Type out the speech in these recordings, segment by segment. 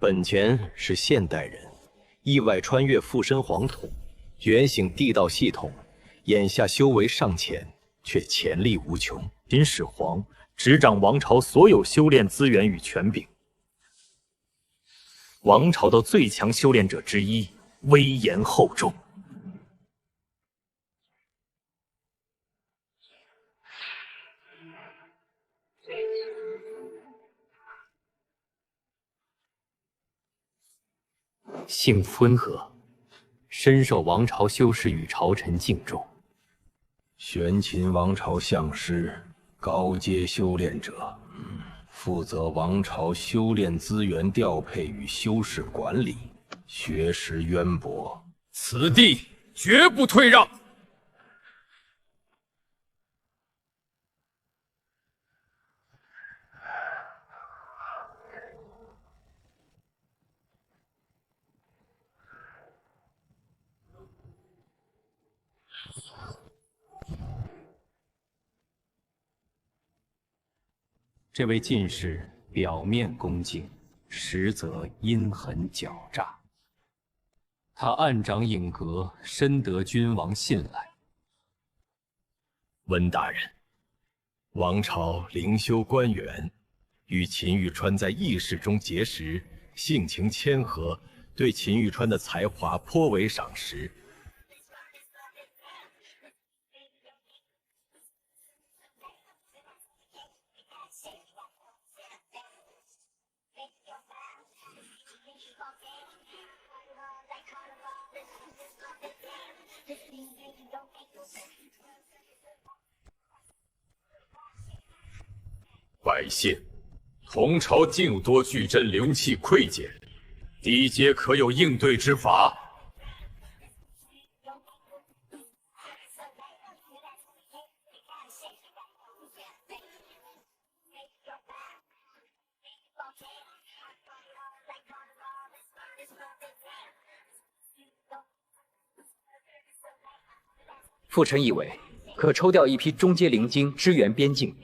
本錢是現代人意外穿越附身黃土，覺醒地道系統，眼下修為尚淺，卻潛力無窮。秦始皇執掌王朝所有修煉資源與權柄，王朝的最強修煉者之一，威嚴厚重。性温和，深受王朝修士与朝臣敬重。玄秦王朝相师，高阶修煉者，负責王朝修煉資源調配與修士管理，學識淵博。此地絕不退讓。这位进士表面恭敬，实则阴狠狡诈。他暗掌影阁，深得君王信赖。温大人，王朝灵修官员与秦玉川在议事中结识，性情谦和，对秦玉川的才华颇为賞識。百姓，同朝竟多矩阵灵气溃减，低阶可有应对之法？父臣以为，可抽调一批中阶灵精支援边境，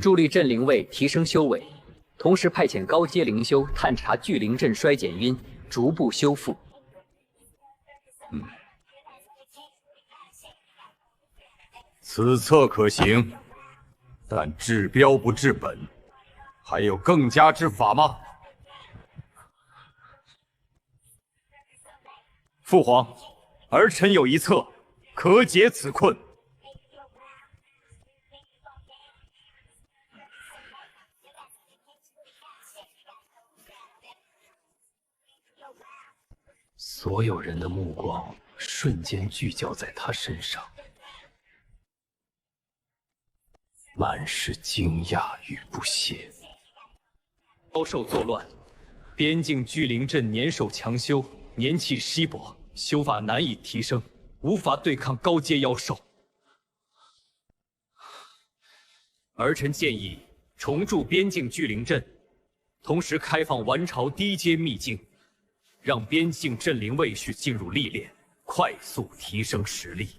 助力镇灵卫提升修为，同时派遣高阶灵修探查聚灵阵衰减因，逐步修復。此策可行，但治標不治本，還有更佳之法嗎？父皇，兒臣有一策，可解此困。所有人的目光瞬間聚焦在他身上，滿是驚訝與不屑。妖獸作亂，邊境聚靈陣年守強修，年氣稀薄，修法難以提升，無法對抗高階妖獸。兒臣建議重築邊境聚靈陣，同時開放王朝低階秘境，讓邊境鎮靈衛士進入歷練，快速提升實力。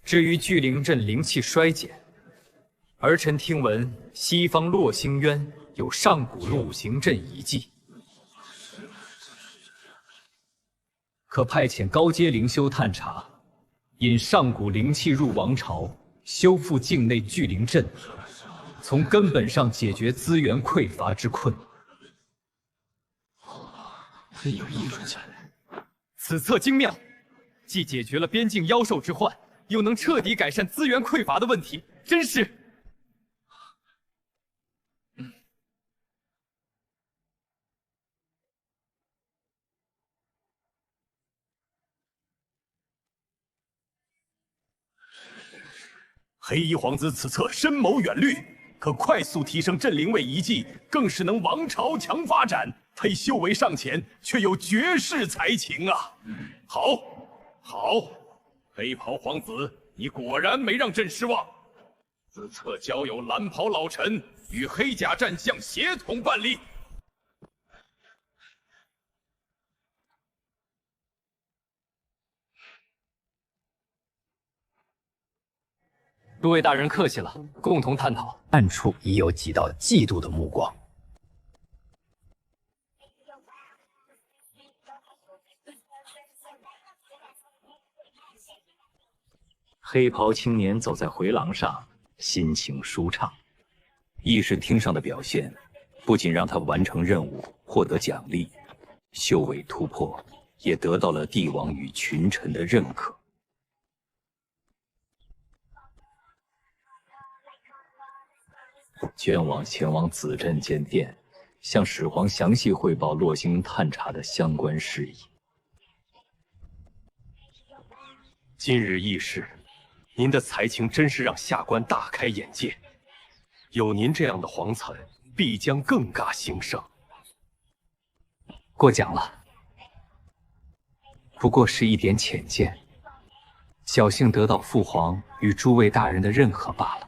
至於聚靈陣靈氣衰減，兒臣聽聞西方洛星淵有上古陸行陣遺跡，可派遣高階靈修探查，引上古靈氣入王朝，修復境內聚靈陣，從根本上解決資源匱乏之困。很有議論下來。此策精妙，既解決了邊境妖獸之患，又能徹底改善資源匱乏的問題，真是……黑衣皇子此策深謀遠慮，可快速提升鎮靈衛遺跡，更是能王朝強發展。非修為尚淺，卻有絕世才情啊！好，好，黑袍皇子，你果然沒讓朕失望。此策交由藍袍老臣與黑甲戰將協同辦理。諸位大人客氣了，共同探討。暗處已有幾道嫉妒的目光。黑袍青年走在回廊上，心情舒暢。议事厅上的表现，不仅让他完成任務获得奖勵，修为突破也得到了帝王与群臣的认可。卷王前往紫镇见殿，向始皇详细汇报洛星探查的相关事宜。今日议事，您的才情真是让下官大開眼界。有您這樣的皇臣，必將更加興盛。過獎了，不過是一點淺見，僥倖得到父皇與諸位大人的認可罷了。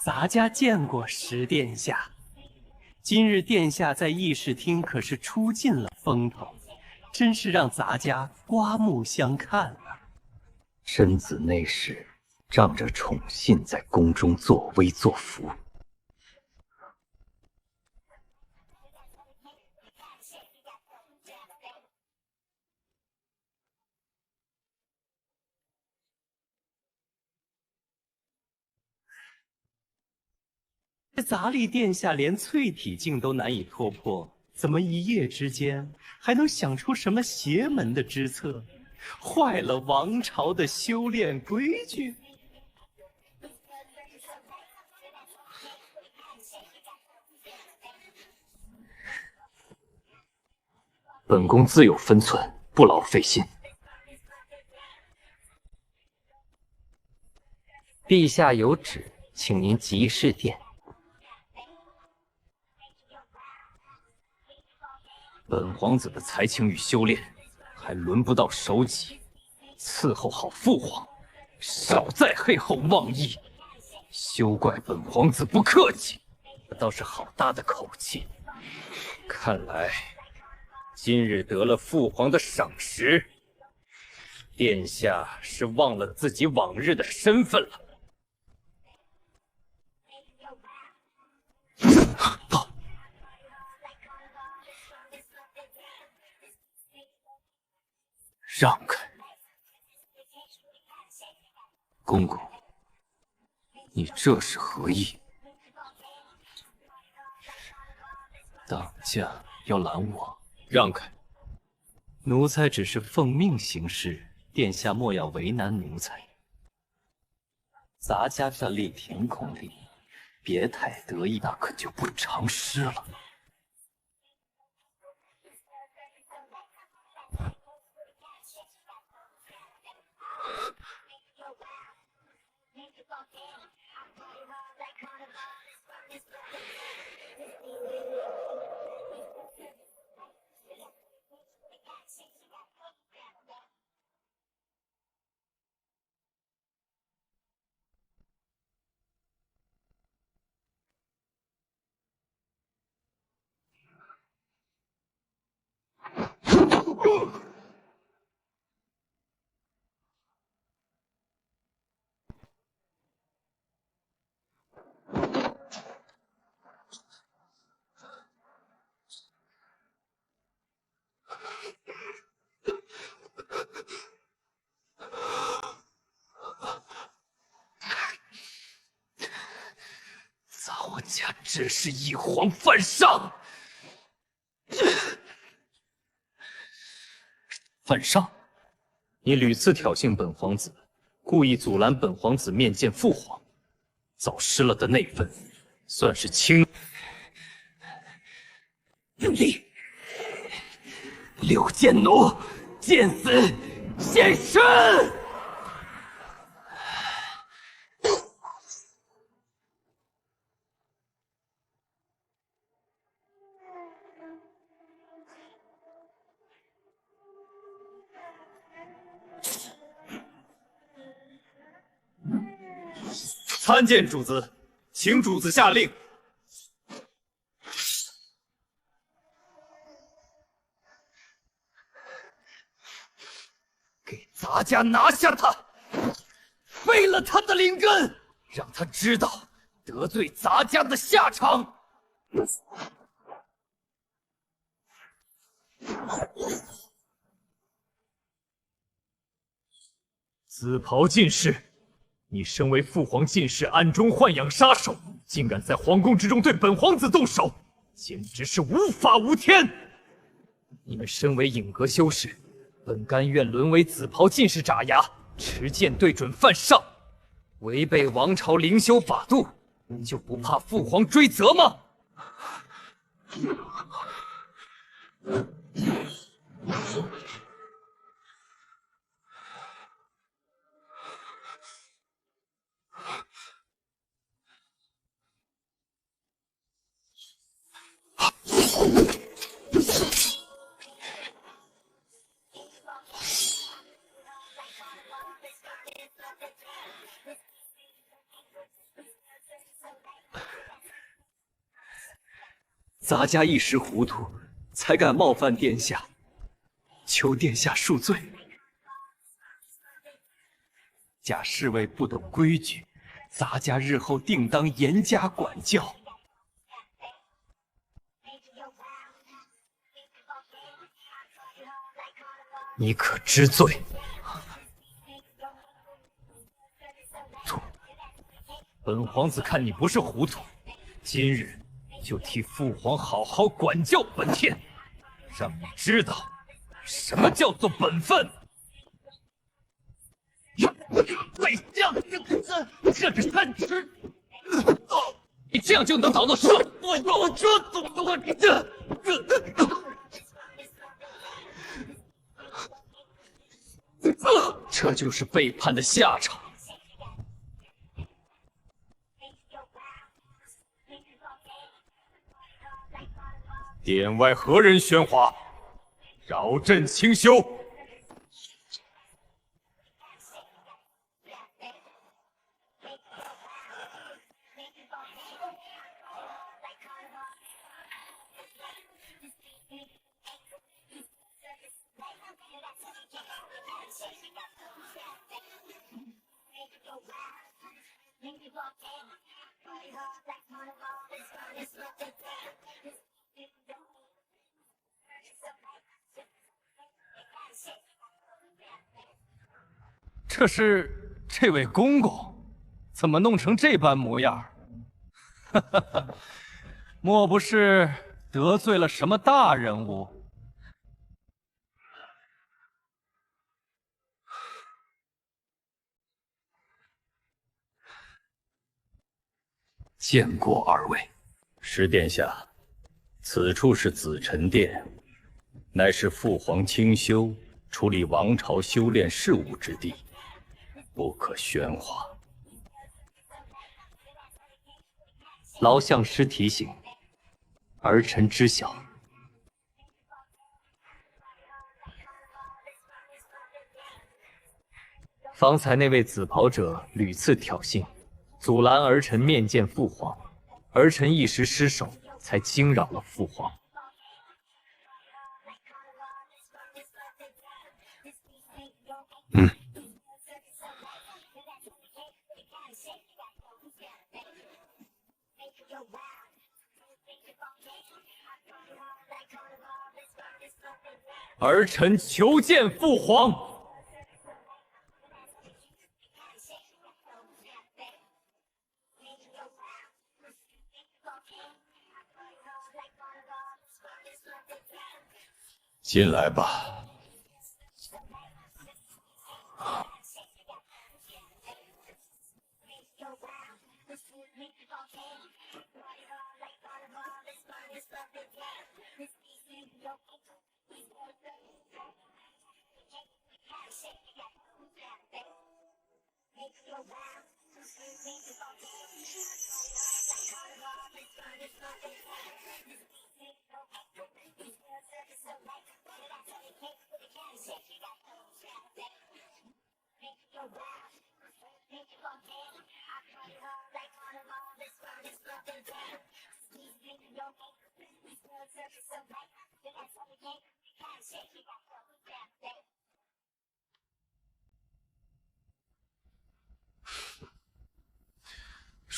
咱家見過石殿下，今日殿下在議事廳可是出盡了風頭，真是讓咱家刮目相看啊！臣子內侍仗着寵信在宮中作威作福。咱立殿下連淬體境都難以突破，怎麼一夜之間還能想出什麼邪門的之策，壞了王朝的修煉規矩？本宮自有分寸，不勞費心。陛下有旨，請您即示殿。本皇子的才情與修煉，還輪不到首級，伺候好父皇，少在背後妄議。休怪本皇子不客氣，這倒是好大的口氣。看來今日得了父皇的賞識，殿下是忘了自己往日的身份了。让開！公公，你這是何意？當家要攔我？讓開！奴才只是奉命行事，殿下莫要為難奴才。咱家這立天空裡，別太得意，那可就不償失了。家真是一皇犯上！犯上！你屢次挑釁本皇子，故意阻攔本皇子面見父皇，早失了的那份，算是輕。立！柳贱奴，見死現身！参見主子，請主子下令。咱家拿下他，废了他的灵根，让他知道得罪咱家的下场。紫袍进士，你身为父皇进士，暗中豢养杀手，竟敢在皇宫之中对本皇子动手，简直是无法无天！你们身为影阁修士，本甘愿沦为紫袍进士爪牙，持剑对準犯上，違背王朝灵修法度，就不怕父皇追責嗎？咱家一时糊塗，才敢冒犯殿下，求殿下恕罪。假侍卫不懂規矩，咱家日後定當嚴加管教。你可知罪？本皇子看你不是糊塗，今日就替父皇好好管教本天，让你知道什麼叫做本分。宰相，這是貪吃！你這樣就能逃得出？我說怎麼你這就是背叛的下場。殿外何人喧嘩？擾朕清修。这是这位公公，怎麼弄成這般模樣？哈哈哈，莫不是得罪了什麼大人物？見過二位。石殿下，此處是紫宸殿，乃是父皇清修處理王朝修煉事務之地，不可喧嘩。勞相師提醒，兒臣知曉。方才那位紫袍者屢次挑釁，阻攔兒臣面見父皇，兒臣一時失手，才驚擾了父皇。兒臣求見父皇。进來吧。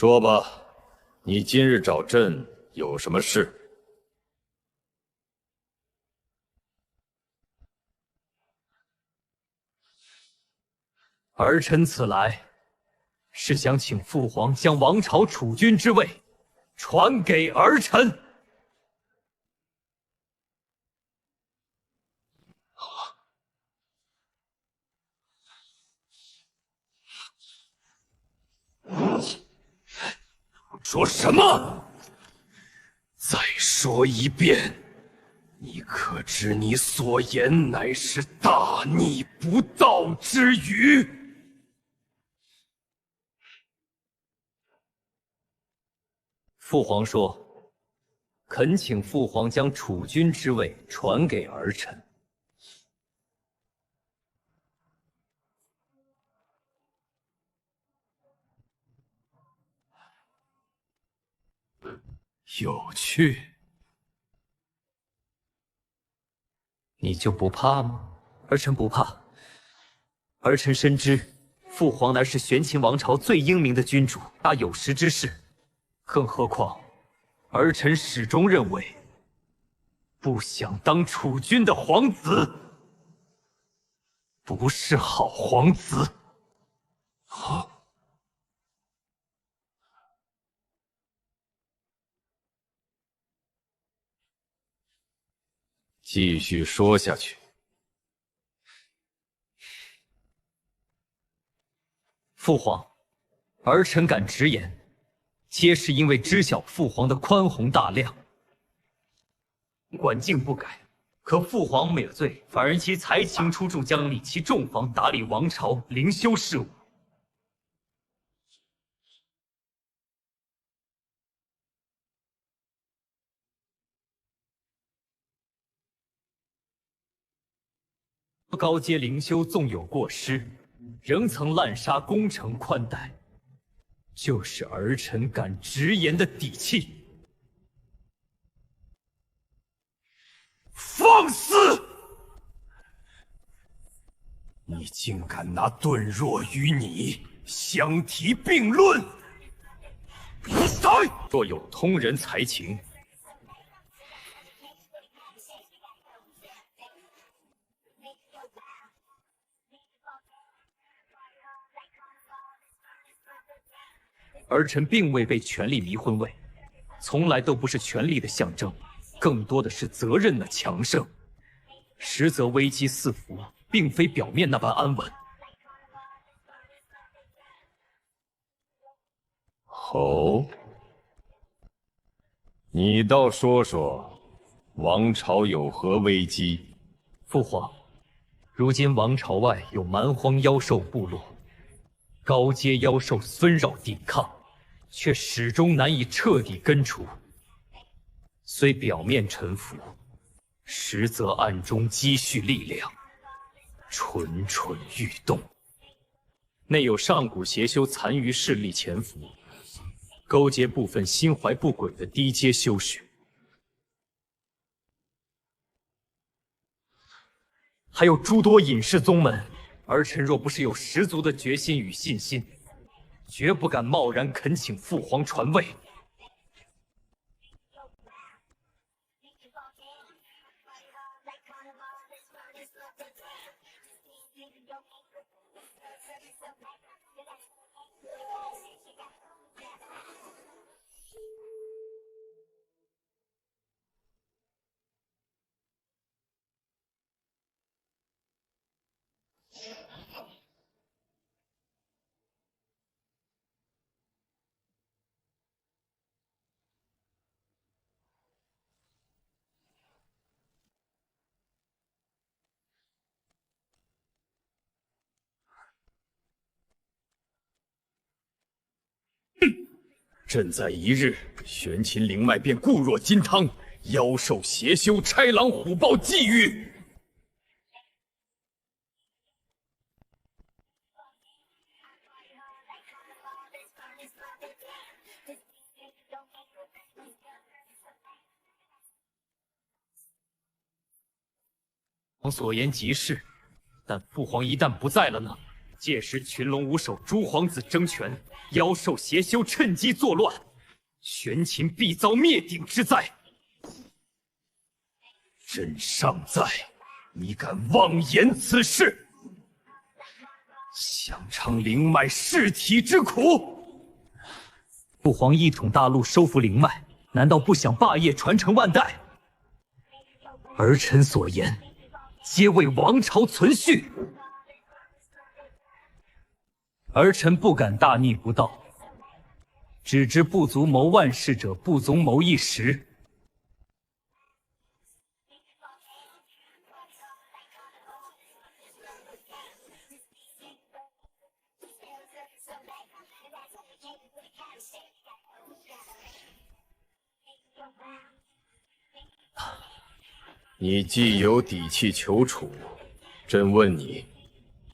說吧，你今日找朕有什么事？儿臣此来，是想請父皇将王朝储君之位传給兒臣。说什麼？再說一遍！你可知你所言乃是大逆不道之語？父皇說：“懇請父皇將储君之位傳給兒臣。”有趣。你就不怕嗎？儿臣不怕。儿臣深知父皇乃是玄秦王朝最英明的君主，大有识之士。更何況，儿臣始終認為，不想當储君的皇子，不是好皇子。啊！继續說下去。父皇，兒臣敢直言，皆是因為知曉父皇的寬宏大量，管境不改。可父皇免罪，反而其才情出眾，將立其重防，打理王朝靈修事務。高階靈修縱有過失，仍曾濫殺功臣寬待，就是兒臣敢直言的底氣。放肆！你竟敢拿盾若與你相提並論！比賽若有通人才情，儿臣並未被權力迷昏位，從來都不是權力的象徵，更多的是責任的強盛。實則危機四伏，並非表面那般安穩。哦，你倒說說，王朝有何危機？父皇，如今王朝外有蠻荒妖獸部落，高階妖獸紛擾抵抗，卻始終難以徹底根除。雖表面臣服，實則暗中積蓄力量，蠢蠢欲動。內有上古邪修殘餘勢力潛伏，勾結部分心懷不軌的低階修士，還有諸多隱世宗門。兒臣若不是有十足的決心與信心，絕不敢貿然懇請父皇傳位。朕在一日，玄秦靈脈便固若金湯，妖獸邪修豺狼虎豹覬覦。父皇所言极是，但父皇一旦不在了呢？屆時群龍无首諸皇子争權，妖獸邪修趁機作亂，玄秦必遭滅頂之災。朕尚在，你敢妄言此事？想嘗靈脈噬體之苦？父皇一統大陸，收服靈脈，難道不想霸業傳承萬代？兒臣所言，皆為王朝存續。兒臣不敢大逆不道，只知不足謀萬世者，不足謀一時。你既有底氣求處，朕問你，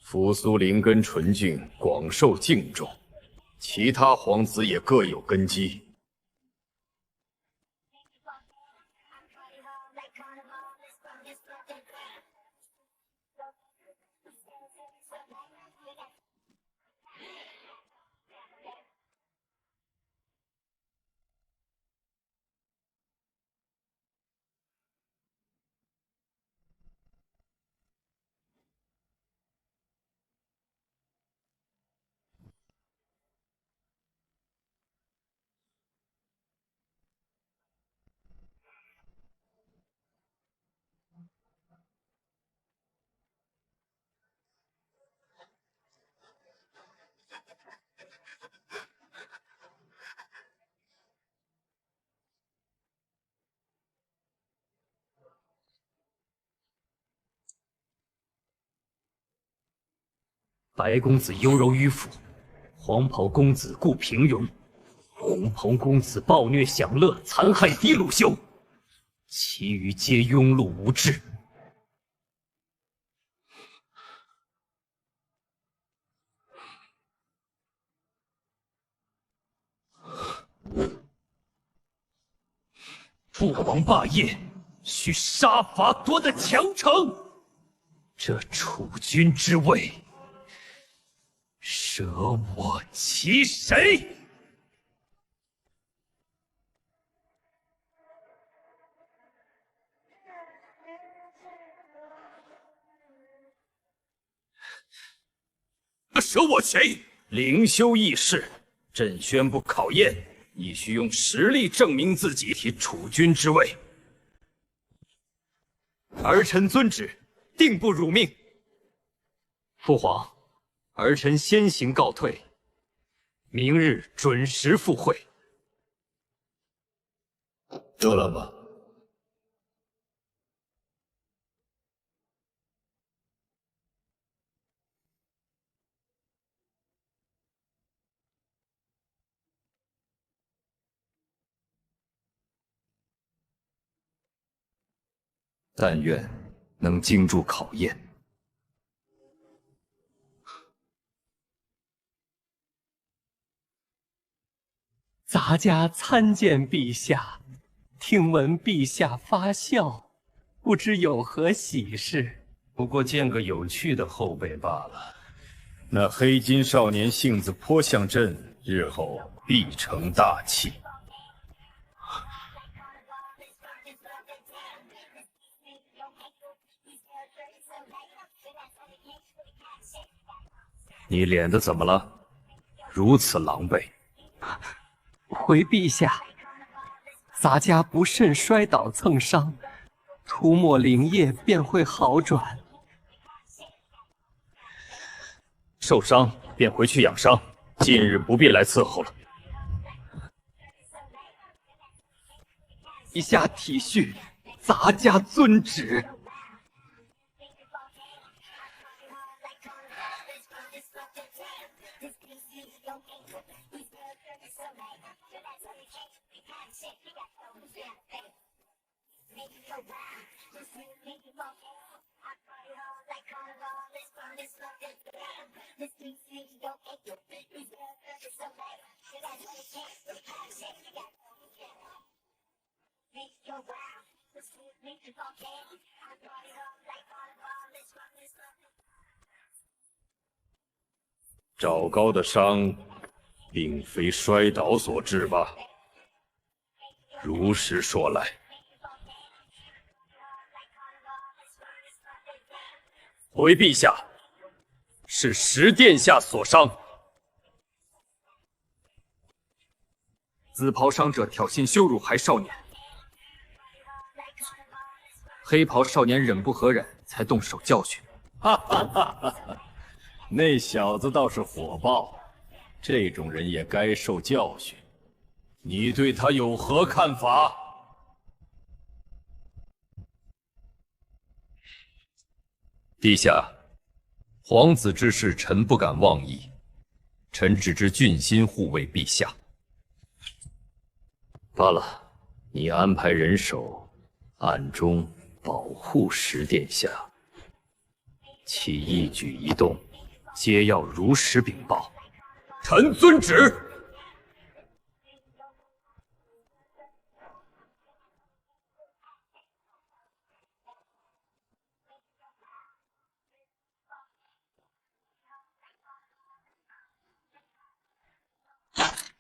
扶蘇靈根純淨，廣受敬重，其他皇子也各有根基。白公子优柔迂腐，黄袍公子固平庸，紅袍公子暴虐享樂，殘害低魯修，其餘皆庸碌無智。父皇霸業，需杀伐夺得強城。這儲君之位，舍我其誰？舍我誰？灵修议事，朕宣布考驗，你需用實力證明自己，提儲君之位。兒臣遵旨，定不辱命。父皇，兒臣先行告退，明日準時赴會。得了吧。但願能經住考驗。咱家參見陛下，聽聞陛下發孝，不知有何喜事？不過見個有趣的後輩罷了。那黑金少年性子頗像朕，日後必成大器。你臉子怎麼了？如此狼狽。回陛下，咱家不慎摔倒蹭傷，塗抹靈液便會好轉。受傷便回去養傷，近日不必來伺候了。陛下體恤，咱家遵旨。趙高的傷，并非摔倒所致吧？如实说来。回陛下，是石殿下所伤。紫袍伤者挑衅羞辱还少年，黑袍少年忍不何忍，才动手教训。哈哈哈哈！那小子倒是火爆，这种人也该受教训。你对他有何看法？陛下，皇子之事，臣不敢妄议，臣只知俊心護衛陛下。罢了，你安排人手，暗中保護石殿下，其一舉一動，皆要如實稟報。臣遵旨。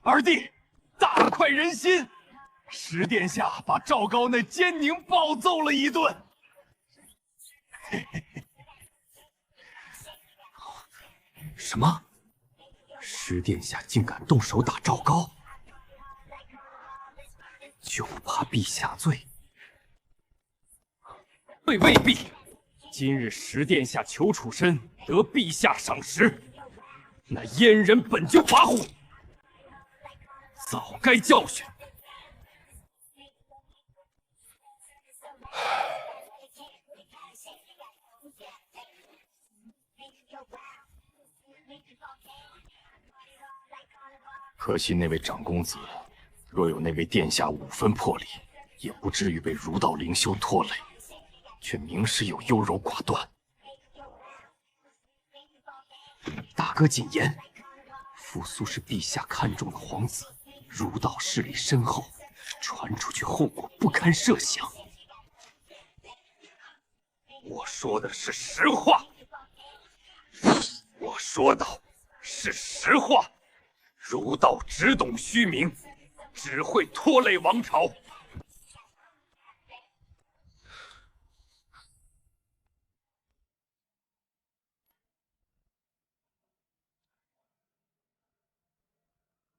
二弟，大快人心！石殿下把赵高那奸佞暴揍了一顿。什么？石殿下竟敢动手打赵高，就怕陛下罪？未必。今日石殿下求处身，得陛下赏识，那阉人本就跋扈，早該教訓。可惜那位长公子，若有那位殿下5分魄力，也不至于被儒道灵修拖累，却明示有优柔寡断。大哥谨言，扶苏是陛下看中的皇子，儒道势力深厚，传出去后果不堪設想。我說的是實話，我說的是實話。儒道只懂虛名，只會拖累王朝。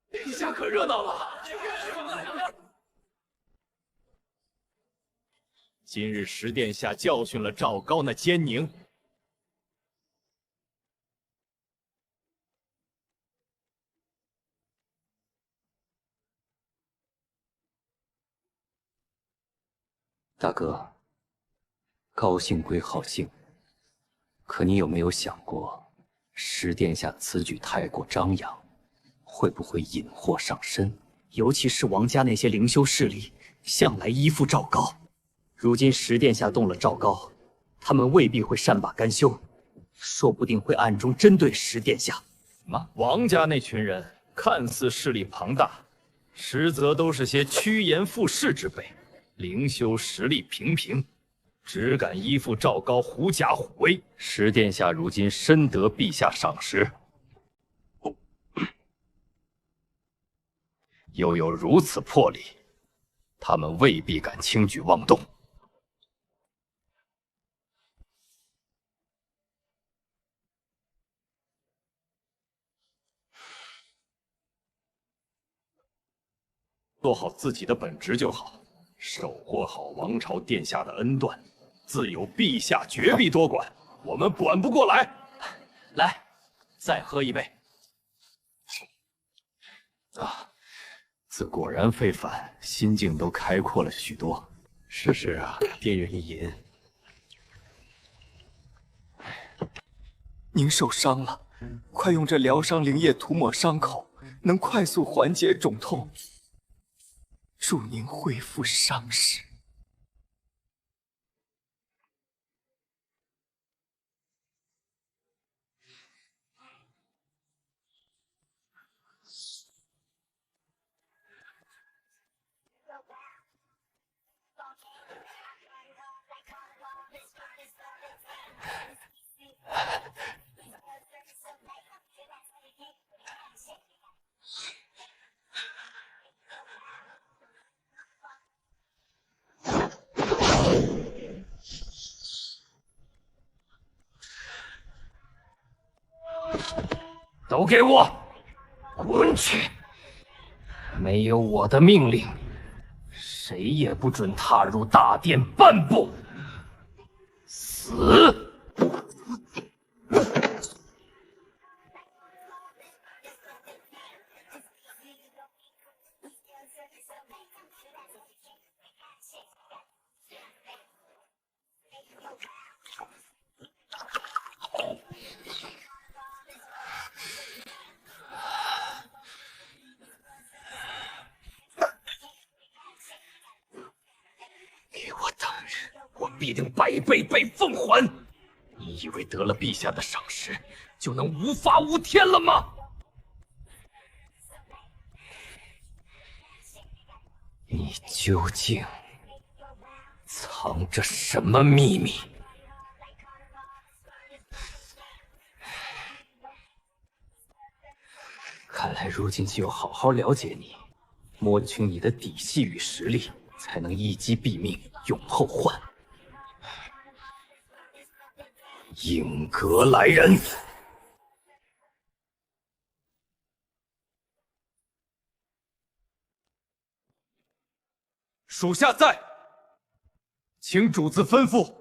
陛下可熱鬧了！今日石殿下教訓了趙高那奸佞。大哥，高興歸好興，可你有沒有想過，石殿下此舉太過張揚，會不會引禍上身？尤其是王家那些靈修勢力，向來依附趙高。如今石殿下動了趙高，他們未必會善罷甘休，說不定會暗中針對石殿下。什麼？王家那群人看似勢力龐大，實則都是些趨炎附勢之輩。靈修實力平平，只敢依附趙高狐假虎威。石殿下如今深得陛下賞識，又有如此魄力，他們未必敢輕舉妄動。做好自己的本職就好。守護好王朝殿下的恩斷，自有陛下絕必多管，我們管不過來。來，再喝一杯。啊，自果然非凡，心境都開闊了許多。是啊，店願意飲。您受傷了，快用這療傷靈液塗抹傷口，能快速緩解腫痛。祝您恢復傷勢。都给我滚去！没有我的命令，谁也不准踏入大殿半步。死！给我等着，我必定百倍被奉还！你以为得了陛下的赏识，就能无法无天了吗？你究竟藏着什么秘密？看来如今就要好好了解你，摸清你的底细与实力，才能一击毙命，永后患。影阁来人！属下在，请主子吩咐。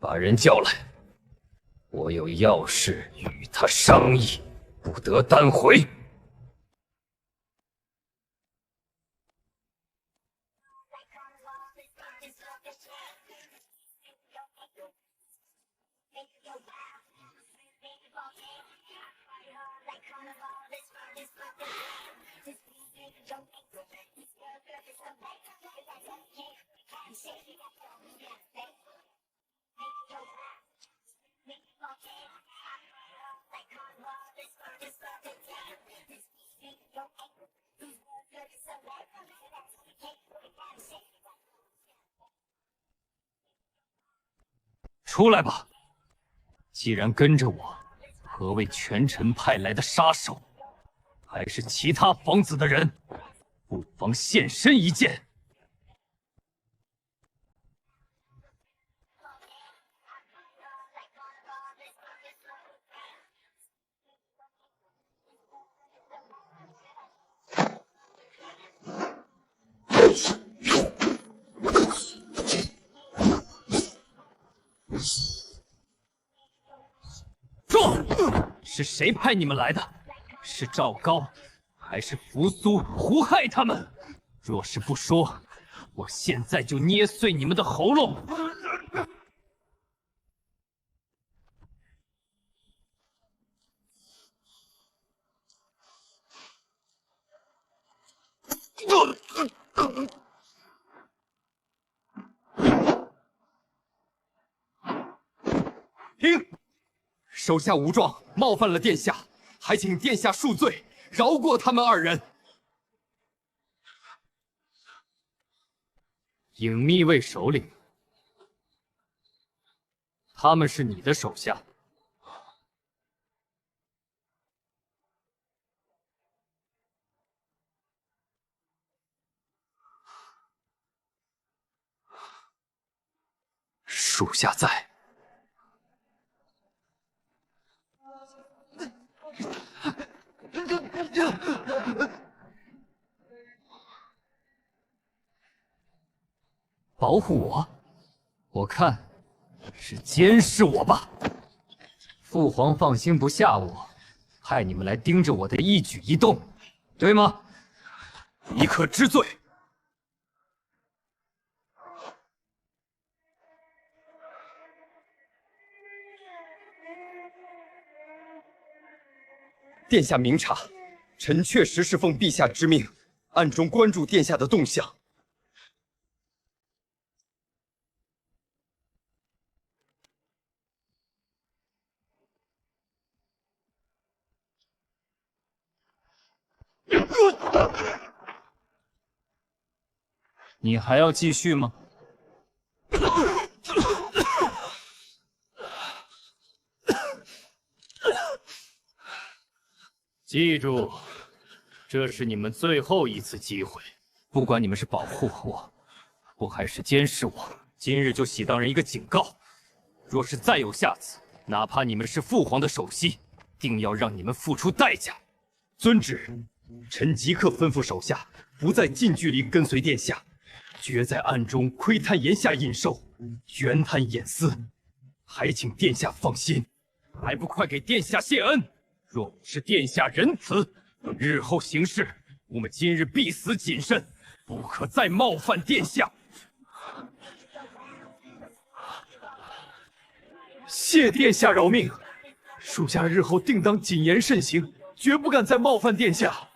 把人叫来，我有要事与他商议，不得单回。出来吧！既然跟着我，何谓权臣派来的杀手？还是其他皇子的人？不妨现身一见。说，是谁派你们来的？是赵高，还是扶苏胡害他们？若是不说，我现在就捏碎你们的喉咙！停！手下无状，冒犯了殿下，还请殿下恕罪，饶过他们二人。影密卫首领，他们是你的手下。属下在。保護我？我看是監視我吧。父皇放心不下我，派你們來盯着我的一舉一動，對嗎？一可知罪。殿下明察，臣確實是奉陛下之命，暗中關注殿下的動向。你還要繼續嗎？记住，這是你們最後一次機會。不管你們是保護我還是監視我，今日就喜當人一個警告：若是再有下次，哪怕你們是父皇的首席，定要讓你們付出代價。遵旨，臣即刻吩咐手下不再近距離跟隨殿下，绝在暗中窺探檐下隱獸，圓探眼絲。還請殿下放心，還不快給殿下謝恩！若不是殿下仁慈，日後行事我們今日必死謹慎，不可再冒犯殿下。謝殿下饒命，属下日後定當謹言慎行，絕不敢再冒犯殿下。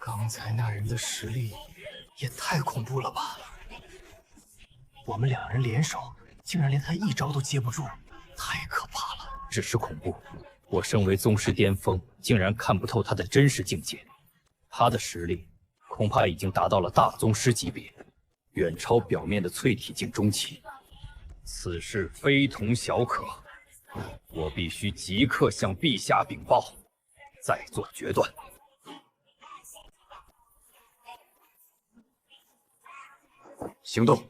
刚才那人的實力也太恐怖了吧！我們兩人聯手，竟然連他一招都接不住，太可怕了。只是恐怖，我身為宗師巔峰，竟然看不透他的真實境界。他的實力恐怕已經達到了大宗師級別，遠超表面的淬體境中期。此事非同小可，我必須即刻向陛下稟報，再做決斷。行動！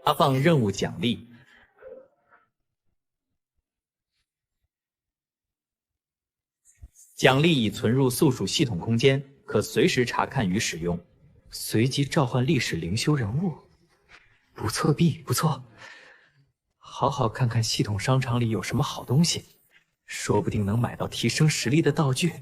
发放任務獎勵。獎勵已存入宿主系統空間，可隨時查看與使用。隨機召喚歷史靈修人物，不錯幣，不錯。好好看看系統商場裡有什麼好東西，說不定能買到提升實力的道具。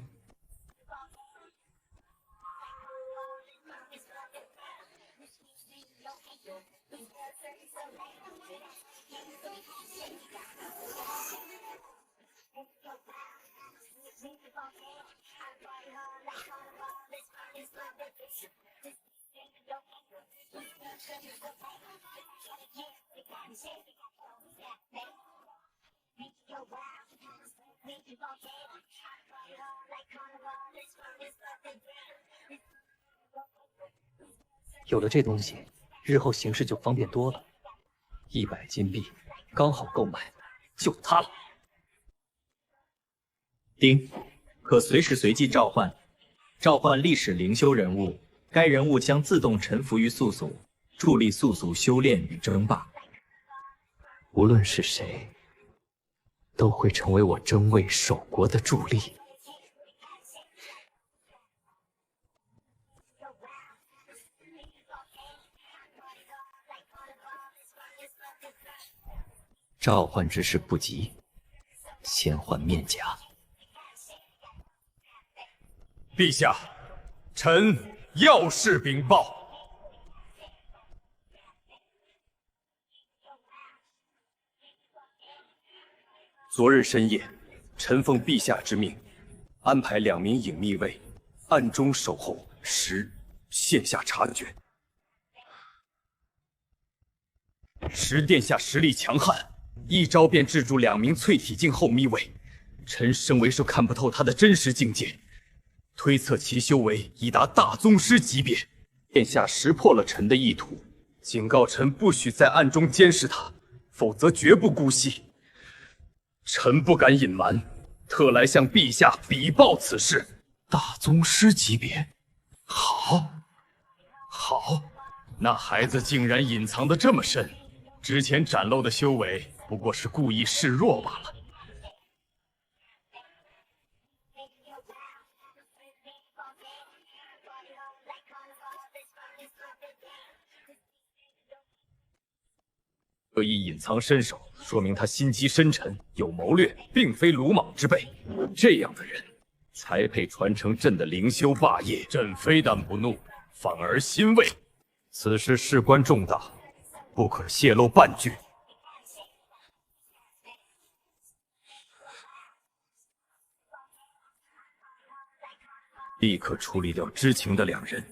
有了這東西，日後行事就方便多了。100金幣，剛好購買，就它了。丁，可隨時隨機召喚，召喚歷史靈修人物，該人物將自動臣服於宿主，助力宿主修煉與爭霸。無論是誰，都會成為我爭位守國的助力。召喚之事不急，先換面甲。陛下，臣要事稟報。昨日深夜，臣奉陛下之命，安排2名隱秘衛暗中守候，時現下察覺。时殿下實力強悍，一招便制住2名淬體境後秘衛。臣身為受看不透他的真實境界，推測其修為已達大宗師級別。殿下識破了臣的意圖，警告臣不許在暗中監視他，否則絕不姑息。臣不敢隱瞞，特來向陛下稟報此事。大宗師級別，好，那孩子竟然隱藏得這麼深，之前展露的修為不過是故意示弱罷了。特意隱藏身手，說明他心機深沉，有謀略，并非魯莽之輩。這樣的人才配傳承朕的靈修霸業。朕非但不怒，反而欣慰。此事事關重大，不可泄露半句。立刻處理掉知情的2人。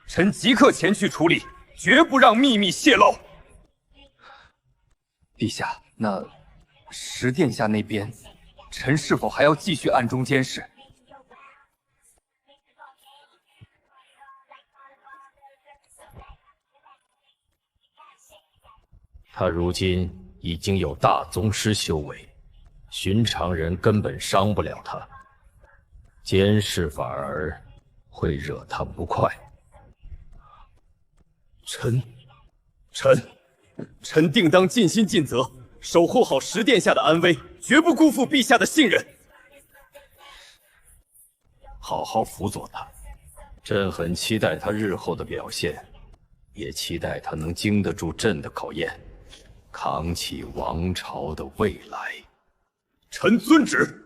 臣即刻前去處理，絕不讓秘密泄露。陛下，那十殿下那邊，臣是否還要繼續暗中監視？他如今已经有大宗师修为，寻常人根本傷不了他，监視反而會惹他不快。臣定當盡心盡責，守護好十殿下的安危，絕不辜負陛下的信任。好好輔佐他，朕很期待他日後的表現，也期待他能經得住朕的考驗，扛起王朝的未來。臣遵旨。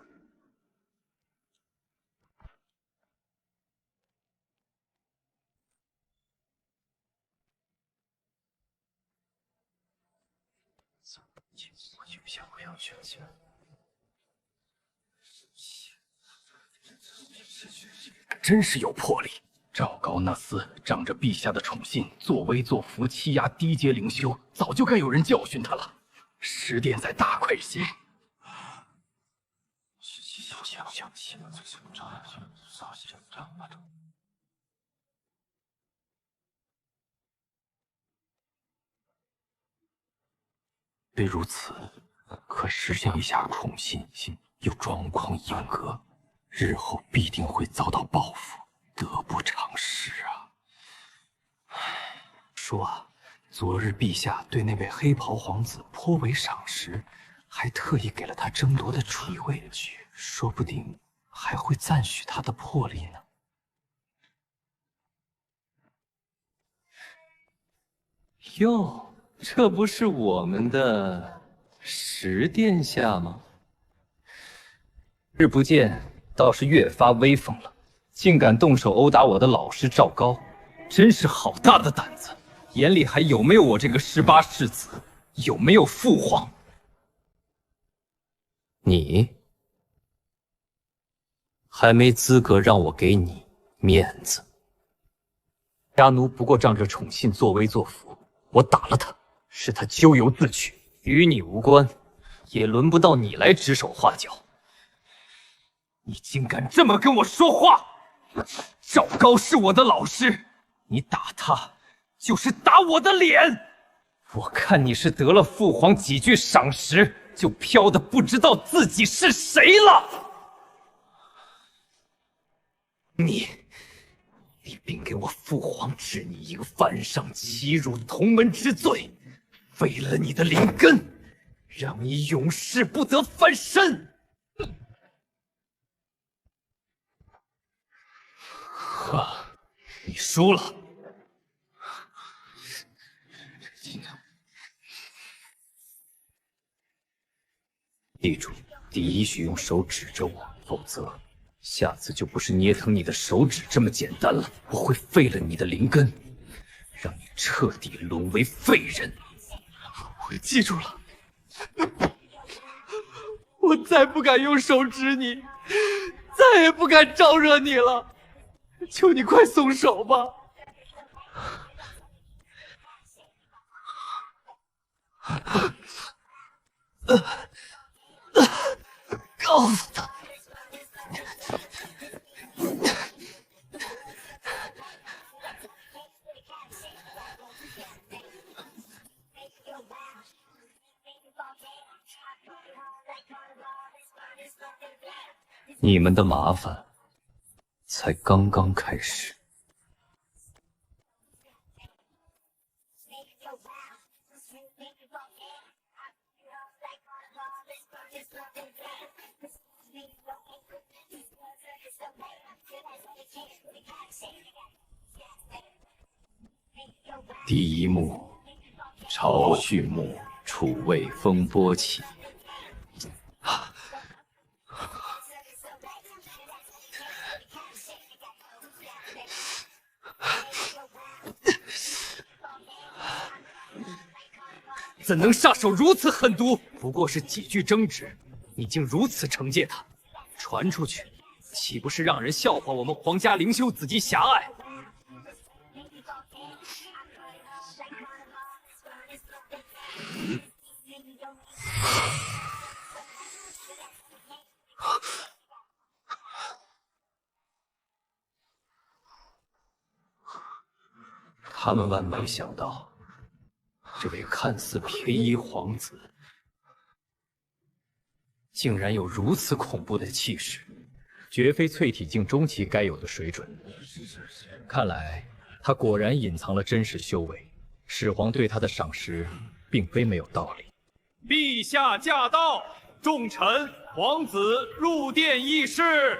真是有魄力！赵高那厮仗着陛下的寵信，作威作福，欺压低阶靈修，早就該有人教訓他了。十殿在大快人心。虽如此，可实行一下宠信，又状况严格，日後必定會遭到報復，得不償失啊！說啊，昨日陛下對那位黑袍皇子頗為賞識，還特意給了他爭奪的主位，說不定還會讚許他的魄力呢。喲，這不是我們的十殿下嗎？日不見，倒是越發威風了，竟敢動手毆打我的老師趙高，真是好大的膽子！眼裡還有沒有我這個18世子？有沒有父皇？你還沒資格讓我給你面子。家奴不過仗着寵信作威作福，我打了他，是他咎由自取，與你無關，也輪不到你來指手畫腳。你竟敢這麼跟我說話！趙高是我的老師，你打他就是打我的臉。我看你是得了父皇幾句賞識，就飄得不知道自己是誰了。你並給我父皇治你一個犯上欺辱同門之罪，廢了你的靈根，讓你永世不得翻身。你輸了。記住，第一許用手指着我，否則下次就不是捏疼你的手指這麼簡單了。我會廢了你的靈根，讓你徹底淪為廢人。我記住了，我再不敢用手指你，再也不敢招惹你了。求你快鬆手吧！告訴他，你們的麻煩才剛剛開始。第一幕朝序幕，楚魏風波起。怎能下手如此狠毒？不过是几句争执，你竟如此惩戒他，传出去，岂不是让人笑话我們皇家靈修子弟狹隘？他們萬沒想到，這位看似便衣皇子，竟然有如此恐怖的氣勢，絕非淬體境中期該有的水準。看來他果然隱藏了真實修為，始皇對他的賞識並非沒有道理。陛下駕到，眾臣皇子入殿議事。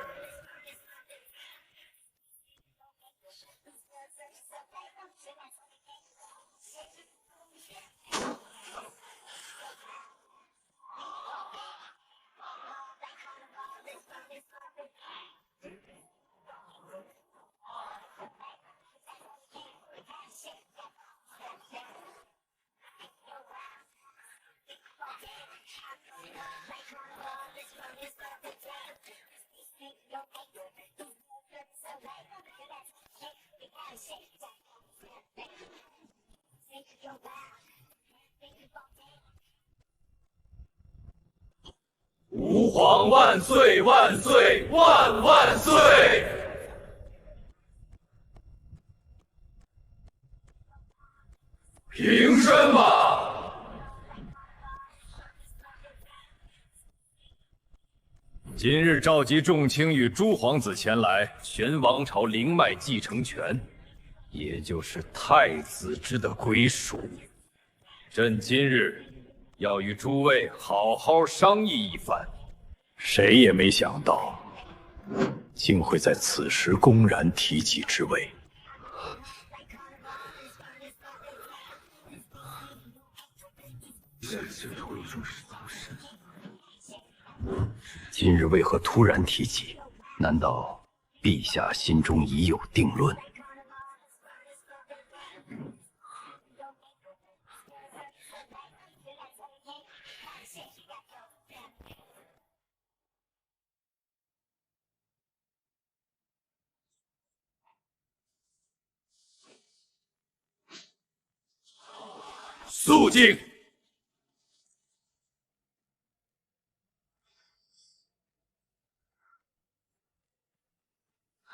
吾皇万岁万岁万万岁！平身吧！今日召集众卿与诸皇子前來，宣王朝靈脈繼承權，也就是太子之的歸屬。朕今日要與諸位好好商議一番。誰也沒想到，竟會在此時公然提及之位。今日為何突然提及？難道陛下心中已有定論？肃靜！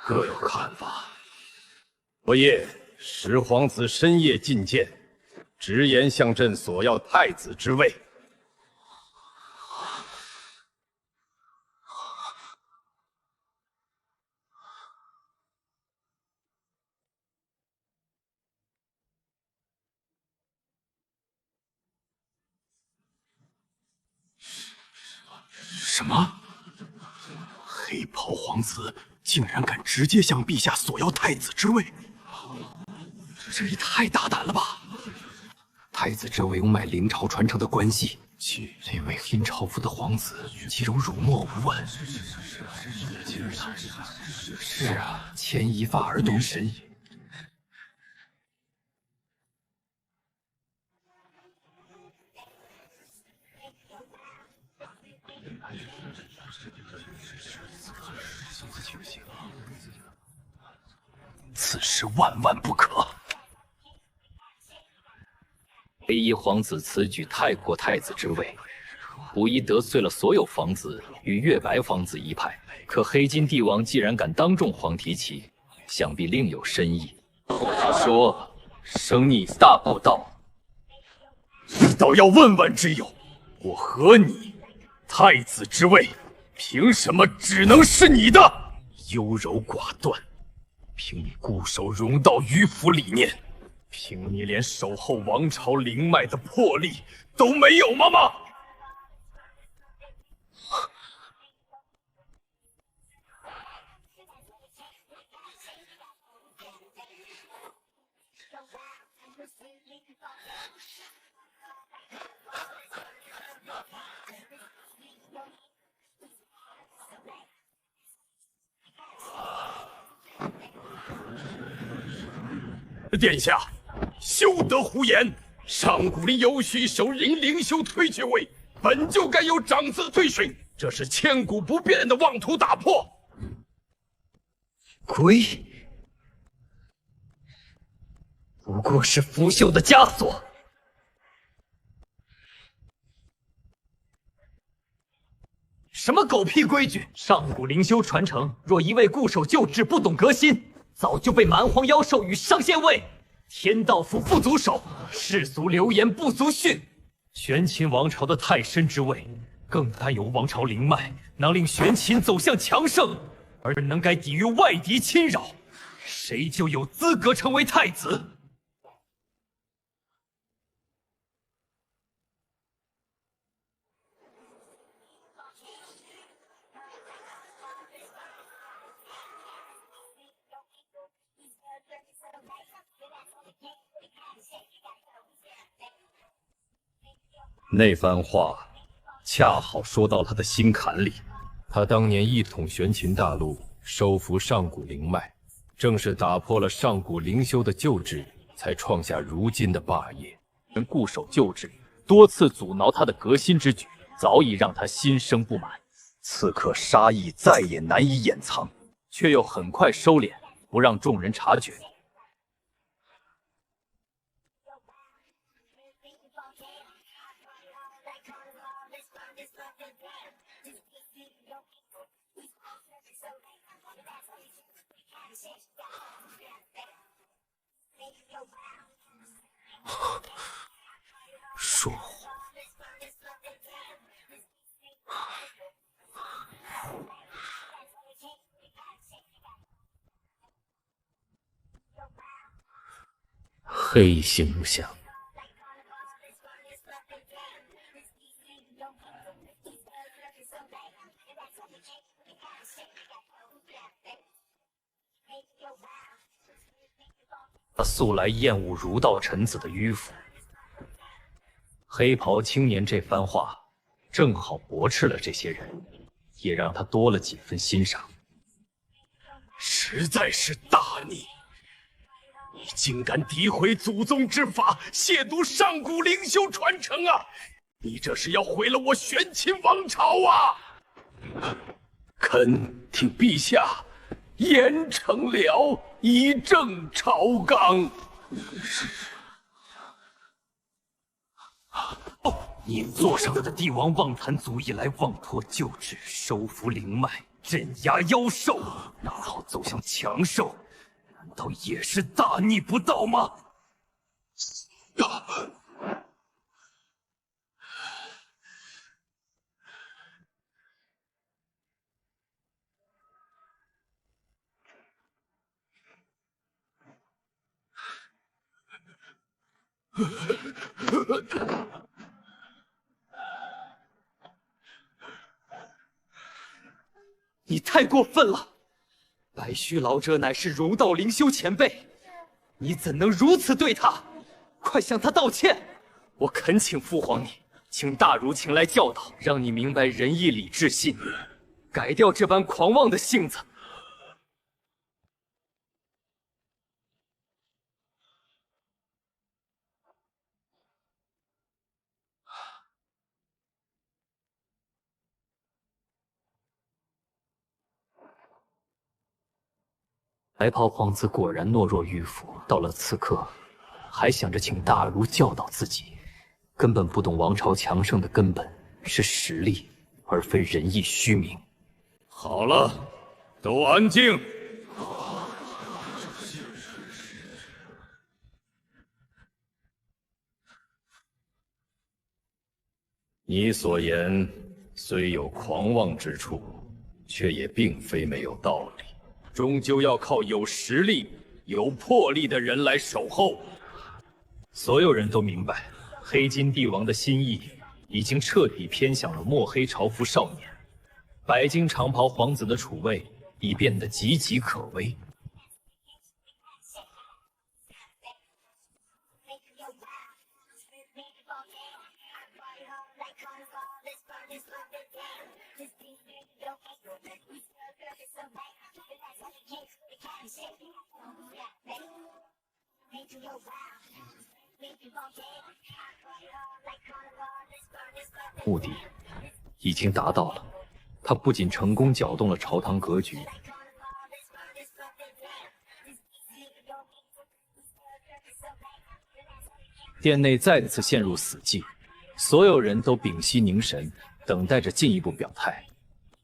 各有看法。昨夜十皇子深夜进諫，直言向朕索要太子之位。什么？黑袍皇子竟然敢直接向陛下索要太子之位，这也太大膽了吧！太子之位有乃臨朝傳承的關係，這位殷朝府的皇子豈容辱沒無問？是啊，牽一髮而動神。此事萬萬不可！黑衣皇子此舉太過太子之位，無疑得罪了所有皇子與月白皇子一派。可黑金帝王既然敢當眾皇提起，想必另有深意。說，生逆大不道，倒要問問之有，我和你太子之位，憑什麼只能是你的？優柔寡斷，憑你固守容道迂腐理念，憑你連守候王朝靈脈的魄力都沒有嗎？殿下，休得胡言！上古里有序受人灵修推爵位，本就该由长子推选，这是千古不变的妄图打破。龟，不过是腐朽的枷锁。什么狗屁規矩！上古灵修傳承，若一味固守舊制，不懂革新，早就被蠻荒妖獸與上線位。天道府不足守，世俗流言不足訓。玄秦王朝的太深之位，更擔有王朝靈脈，能令玄秦走向強盛，而能該抵禦外敵侵擾，誰就有資格成為太子。那番話恰好說到他的心坎裡。他當年一統玄秦大陸，收服上古靈脈，正是打破了上古靈修的舊制，才創下如今的霸業。人固守舊制，多次阻撓他的革新之舉，早已讓他心生不滿。此刻殺意再也難以掩藏，卻又很快收斂，不讓眾人察覺。说谎！黑形象。他素來厭惡儒道臣子的迂腐，黑袍青年這番話正好駁斥了這些人，也讓他多了幾分欣賞。實在是大逆！你竟敢詆毀祖宗之法，褻瀆上古靈修傳承啊！你這是要毀了我玄秦王朝啊！懇聽陛下嚴懲了，以正朝綱。你坐上的帝王妄談族以來妄破舊制，收服靈脈，鎮壓妖獸，然後走向強盛，難道也是大逆不道嗎？你太過分了！白鬚老者乃是儒道靈修前輩，你怎能如此對他？快向他道歉！我懇請父皇你，請大儒前來教導，讓你明白仁義禮智信，改掉這般狂妄的性子。白袍皇子果然懦弱迂腐，到了此刻，還想着請大儒教導自己，根本不懂王朝強盛的根本是實力，而非仁義虛名。好了，都安靜。你所言雖有狂妄之處，卻也並非沒有道理。終究要靠有實力、有魄力的人來守候。所有人都明白，黑金帝王的心意已經徹底偏向了墨黑朝服少年，白金長袍皇子的處位已變得岌岌可危。目的已经达到了，他不仅成功搅动了朝堂格局，殿内再次陷入死寂，所有人都屏息凝神，等待着进一步表態。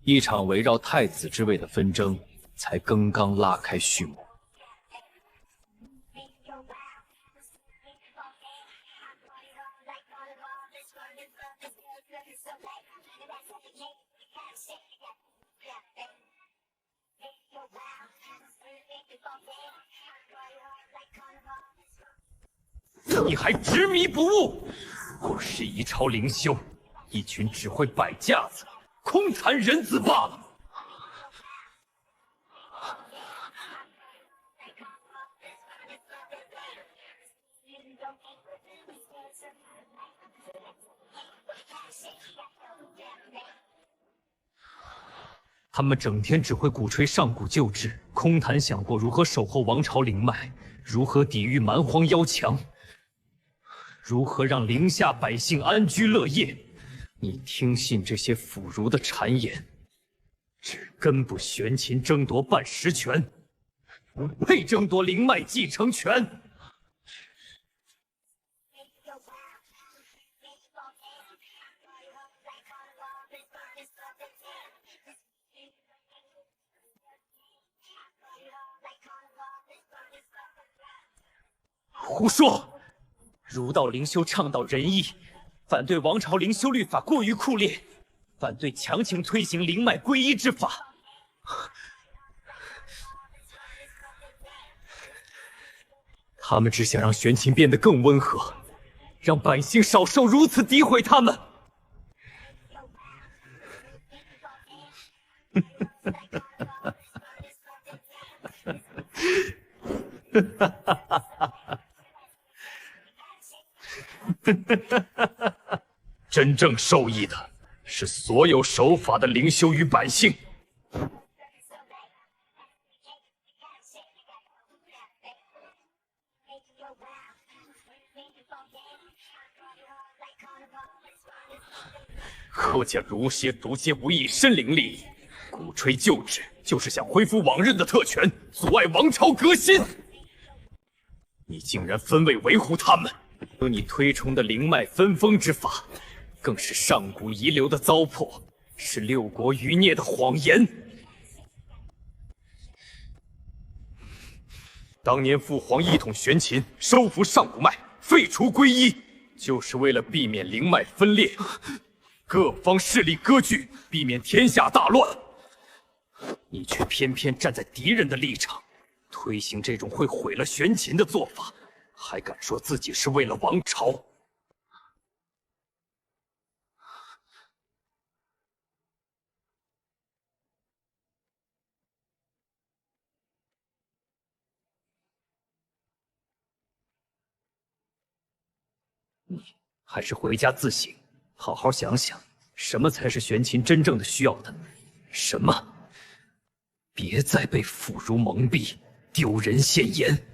一场圍繞太子之位的纷爭才刚刚拉開序幕。你还执迷不悟，我是一朝灵修，一群只会摆架子、空谈人子罢了。他们整天只会鼓吹上古旧制，空谈想过如何守候王朝灵脉，如何抵御蠻荒妖强，如何让陵下百姓安居乐業。你听信这些腐儒的讒言，只跟不玄秦爭奪半食權，不配爭奪靈脈繼承權。胡說！儒道靈修倡導仁義，反對王朝靈修律法過於酷烈，反對強行推行靈脈歸一之法。他們只想讓玄秦變得更溫和，讓百姓少受如此詆毀他們。真正受益的是所有守法的靈修與百姓。可见儒邪獨皆不義，深凌利益，鼓吹舊制，就是想恢復往日的特權，阻礙王朝革新。你竟然分位維護他們，而你推崇的靈脈分封之法，更是上古遺留的糟粕，是六國餘孽的謊言。當年父皇一統玄秦，收服上古脈，廢除歸一，就是為了避免靈脈分裂，各方勢力割據，避免天下大亂。你卻偏偏站在敵人的立場，推行這種會毀了玄秦的做法，還敢說自己是為了王朝。你還是回家自省，好好想想，什麼才是玄秦真正的需要的？什麼？別再被腐儒蒙蔽，丟人現眼。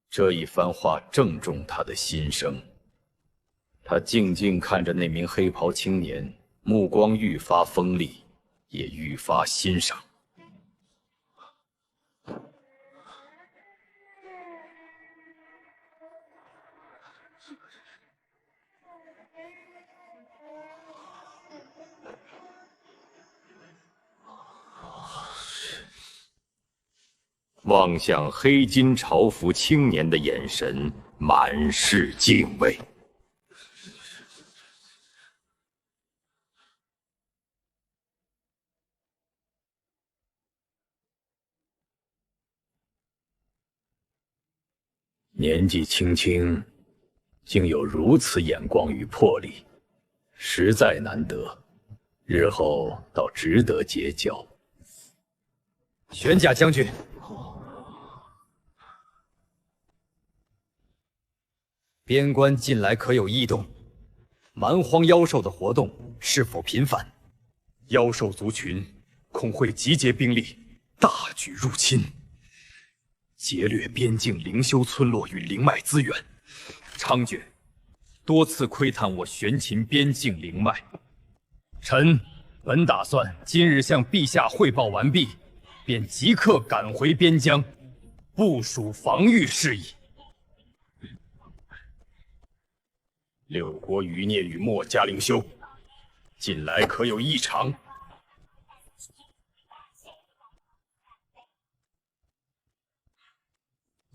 這一番話正中他的心聲，他靜靜看着那名黑袍青年，目光愈發鋒利，也愈發欣賞。望向黑金朝服青年的眼神滿是敬畏。年紀輕輕，竟有如此眼光與魄力，實在難得。日後倒值得結交。玄甲将军，边关近来可有異動？蠻荒妖獸的活動是否頻繁？妖獸族群恐會集結兵力，大舉入侵，劫掠邊境靈修村落與靈脈資源。猖獗，多次窺探我玄秦邊境靈脈。臣本打算今日向陛下匯報完畢，便即刻趕回邊疆，部署防禦事宜。六國餘孽與墨家靈修，近來可有異常？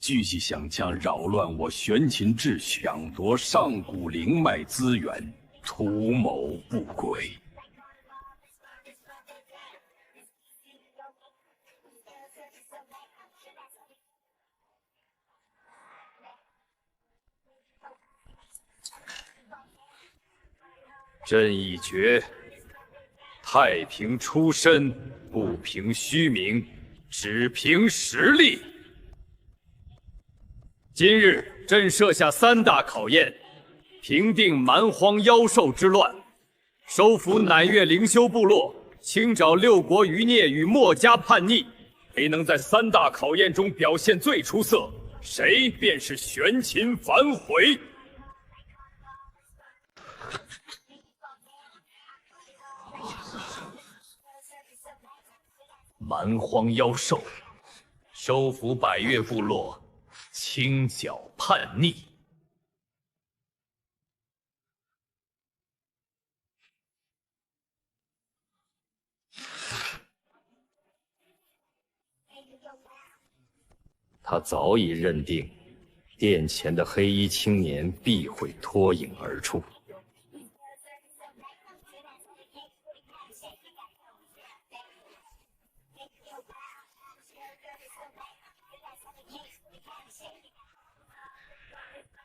聚集想將擾亂我玄秦秩序、搶奪上古靈脈資源，圖謀不軌。朕已決，太平出身，不憑虛名，只憑實力。今日朕設下3大考驗：平定蠻荒妖獸之亂，收服乃月靈修部落，清剿六國餘孽與墨家叛逆。誰能在3大考驗中表現最出色，誰便是玄秦反悔。蠻荒妖獸，收服百越部落，清剿叛逆。他早已認定，殿前的黑衣青年必會脫穎而出。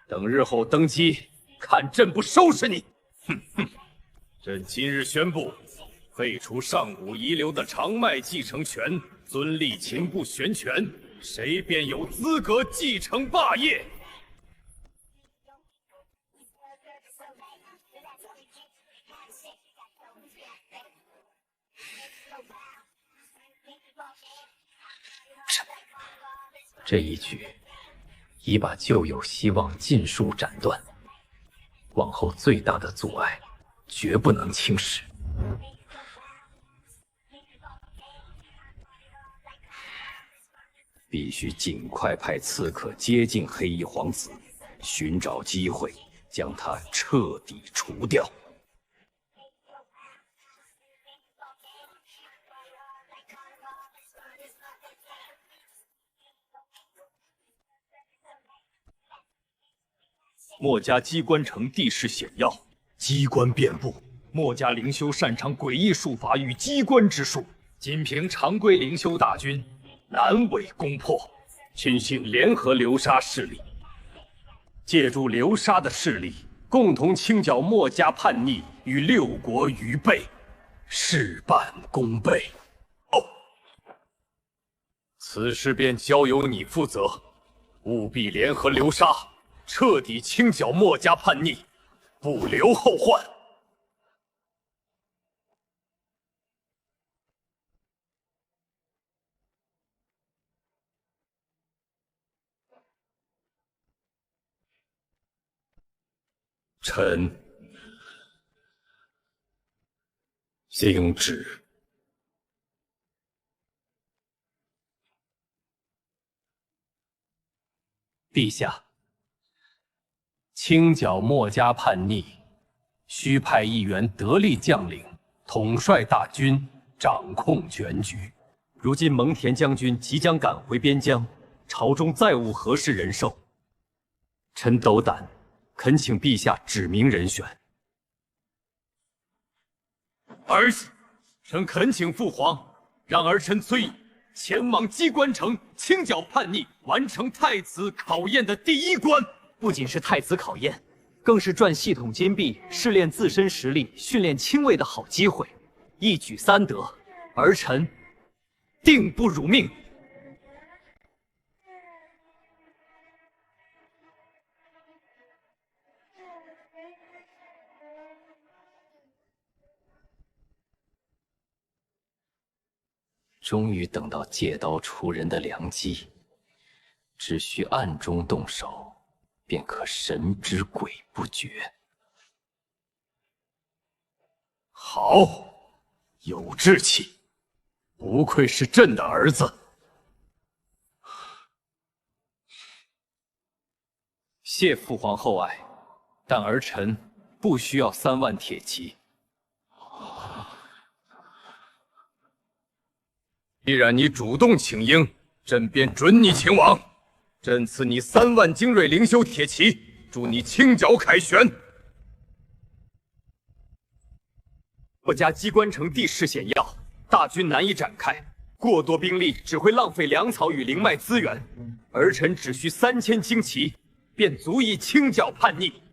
等日後登基，看朕不收拾你！哼哼！朕今日宣布，廢除上古遺留的長脈繼承權，尊立秦部玄權，誰便有資格繼承霸業。這一舉已把舊有希望盡數斬斷，往後最大的阻礙絕不能輕視。必須盡快派刺客接近黑衣皇子，尋找機會將他徹底除掉。墨家機關城地勢險要，機關遍布。墨家靈修擅長詭異術法與機關之術，僅憑常規靈修大軍難為攻破。慶幸聯合流沙勢力，借助流沙的勢力，共同清剿墨家叛逆與六國餘輩，事半功倍。哦，此事便交由你負責，務必聯合流沙，徹底清剿墨家叛逆，不留後患。臣领旨。陛下，清剿墨家叛逆，需派一员得力将領統帥大軍，掌控全局。如今蒙恬將軍即將趕回邊疆，朝中再無合適人選，臣斗膽懇請陛下指明人選。兒子，臣懇請父皇讓兒臣崔翊前往機關城清剿叛逆，完成太子考驗的第一關。不僅是太子考驗，更是賺系統金幣、試煉自身實力、訓練親衛的好機會。一舉三得，儿臣定不辱命。终于等到借刀除人的良机，只需暗中动手，便可神不知鬼不觉。好，有志气，不愧是朕的儿子。谢父皇厚爱，但儿臣不需要3万铁骑。既然你主动请缨，朕便准你前往。朕赐你3万精锐灵修铁骑，助你清剿凯旋。墨家机关城地势险要，大军难以展開，過多兵力只會浪費糧草與靈脈資源。兒臣只需3000精騎，便足以清剿叛逆。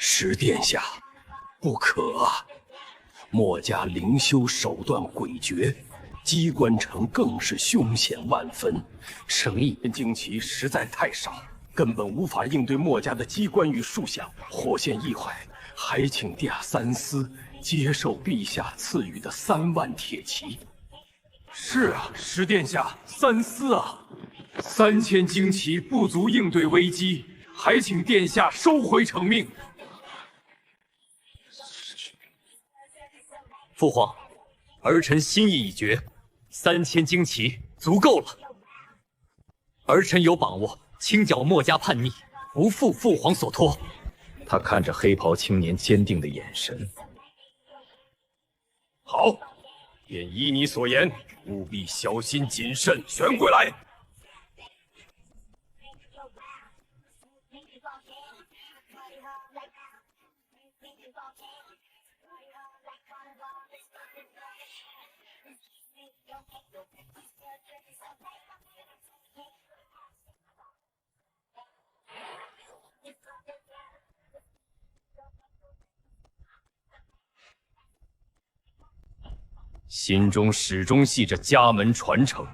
石殿下，不可啊！墨家灵修手段诡譎，机关城更是凶险万分，诚意精骑实在太少，根本无法应对墨家的机关与术相。火线一坏，还請殿下三思，接受陛下賜予的3万鐵騎。是啊，石殿下，三思啊！3000精骑不足應對危機，還請殿下收回成命。父皇，兒臣心意已決，3000精騎足夠了。兒臣有把握清剿墨家叛逆，不負父皇所託。他看着黑袍青年堅定的眼神。好，便依你所言，務必小心謹慎，旋回來。心中始終繫着家門傳承。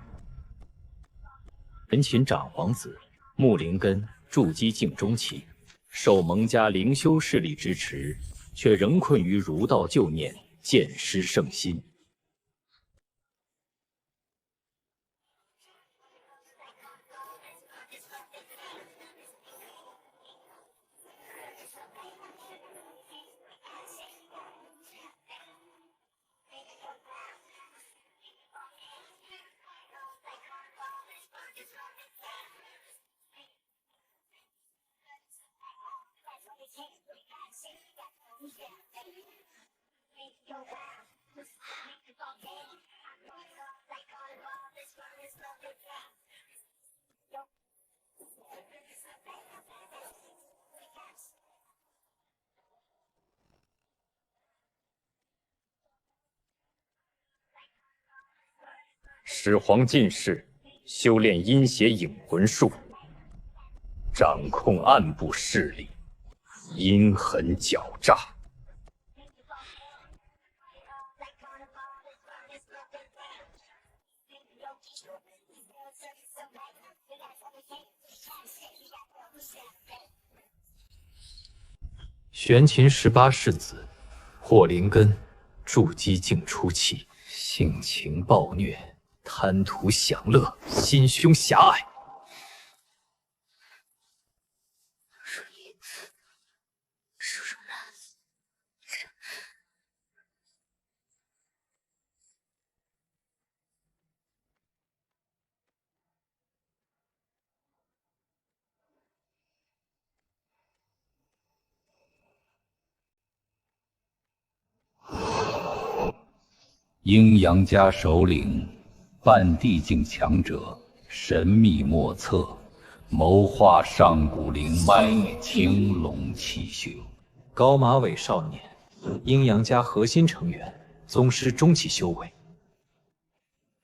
人秦長皇子穆靈根駐擊鏡中期，受蒙家靈修勢力支持，卻仍困於儒道舊念，漸失聖心。始皇進士修煉陰邪影魂術，掌控暗部勢力，陰狠狡詐。玄秦18世子霍靈根駐擊鏡初期，性情暴虐，貪圖享樂，心胸狹隘。阴陽家首領半帝境強者神秘莫測，謀劃上古靈脈，青龍七宿。高馬尾少年，陰陽家核心成員，宗師中期修為，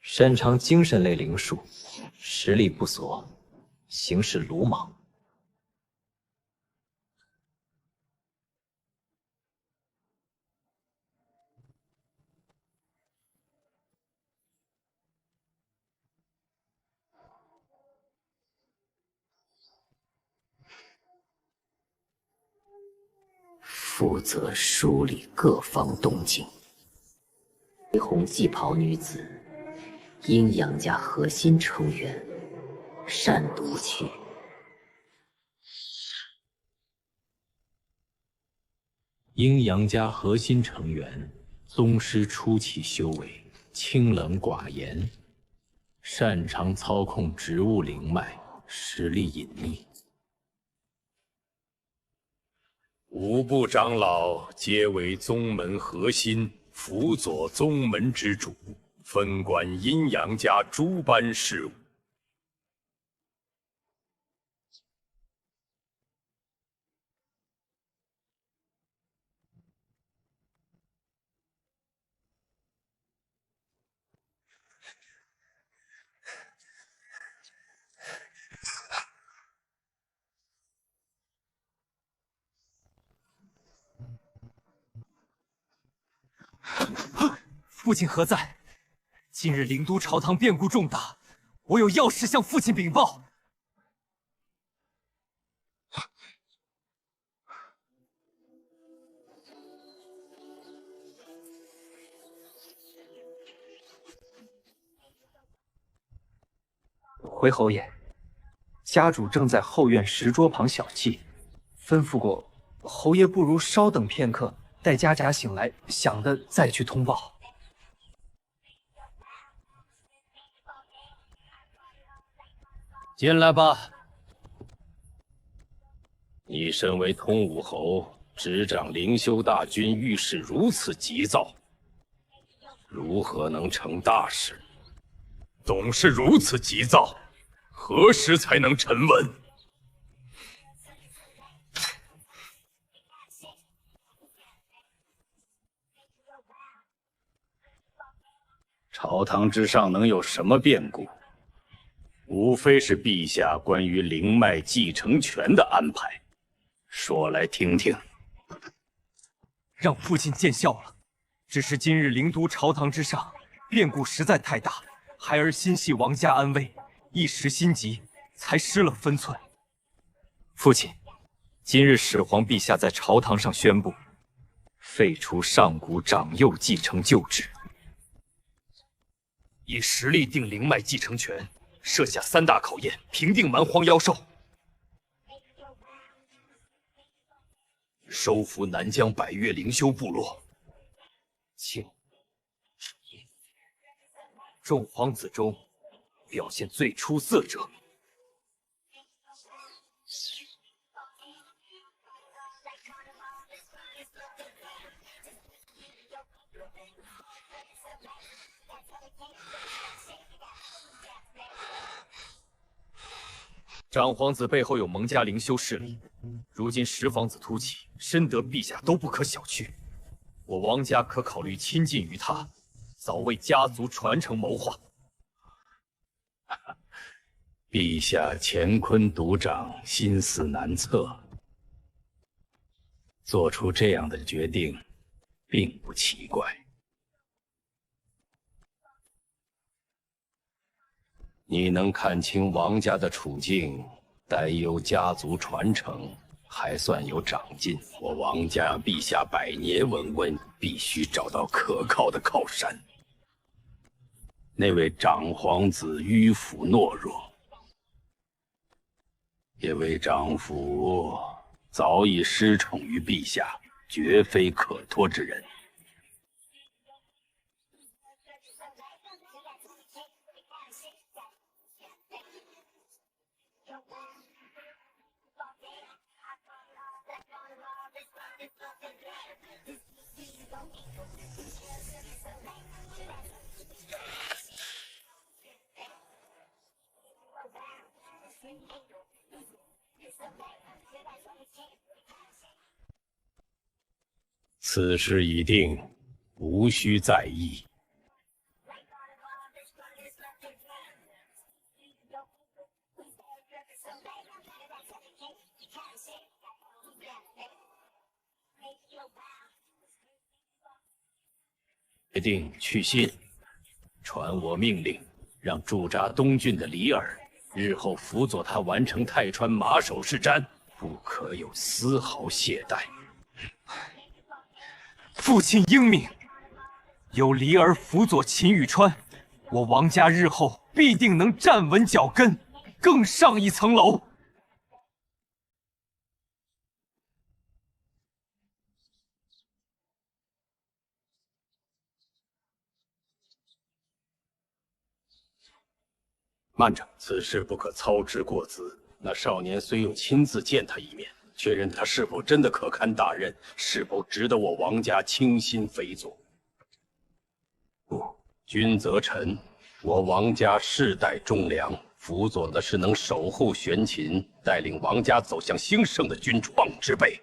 擅長精神類靈術，實力不俗，行事魯莽。负责梳理各方动静。绯紅祭袍女子，陰陽家核心成員，善讀取。陰陽家核心成員，宗師初期修為，清冷寡言，擅長操控植物靈脈，實力隱秘。五部長老皆為宗門核心，輔佐宗門之主，分管陰陽家諸般事務。父亲何在？近日灵都朝堂变故重大，我有要事向父親稟報。回侯爺，家主正在后院石桌旁小憩，吩咐過侯爺不如稍等片刻，待家宅醒來，想的再去通報。进来吧。你身为通武侯，执掌灵修大军，遇事如此急躁，如何能成大事？董事如此急躁，何时才能沉穩？朝堂之上能有什麼變故？無非是陛下關於靈脈繼承權的安排，說來聽聽。讓父親見笑了。只是今日靈都朝堂之上變故實在太大，孩兒心繫王家安危，一時心急，才失了分寸。父親，今日始皇陛下在朝堂上宣布，廢除上古長幼繼承舊制，以實力定靈脈繼承權。設下3大考驗，平定蠻荒妖獸，收服南疆百越靈修部落，請众皇子中表現最出色者。长皇子背後有蒙家靈修勢力，如今十皇子突起，深得陛下都不可小覷。我王家可考慮親近於他，早為家族傳承謀劃。陛下乾坤獨掌，心思難測，做出這樣的決定，並不奇怪。你能看清王家的處境，擔憂家族傳承，還算有長進。我王家陛下百年文威，必須找到可靠的靠山。那位長皇子迂腐懦弱，因為長府早已失寵於陛下，絕非可托之人。此事已定，无需在意。决定去信，传我命令，让驻扎东郡的李耳日后辅佐他完成泰川马首是瞻，不可有絲毫懈怠。父亲英明，有李耳辅佐秦羽川，我王家日后必定能站穩脚跟，更上一层楼。慢着，此事不可操之过急。那少年虽有亲自見他一面，確認他是否真的可堪大任，是否值得我王家傾心輔佐。不，君則臣，我王家世代忠良，輔佐的是能守護玄秦，帶領王家走向興盛的君創之輩。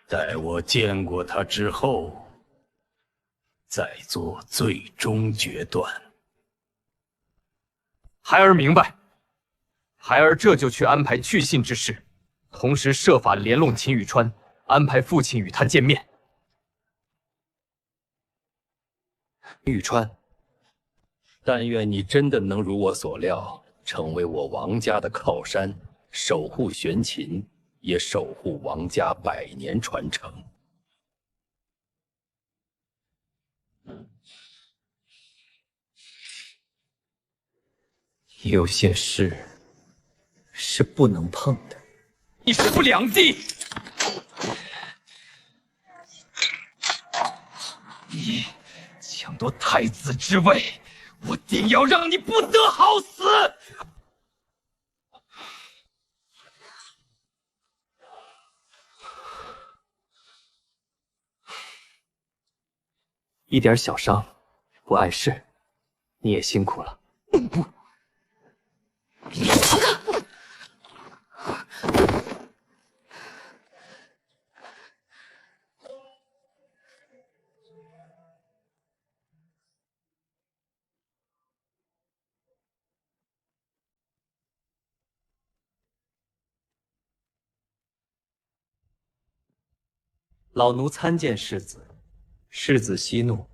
待我見過他之後，再做最終決斷。孩兒明白，孩兒這就去安排去信之事，同時設法聯絡秦羽川，安排父親與他見面。羽川，但願你真的能如我所料，成為我王家的靠山，守護玄秦，也守護王家100年傳承。有些事是不能碰的。一夫兩地，你搶奪太子之位，我定要讓你不得好死！一點小傷，不礙事。你也辛苦了。老奴參見世子，世子息怒，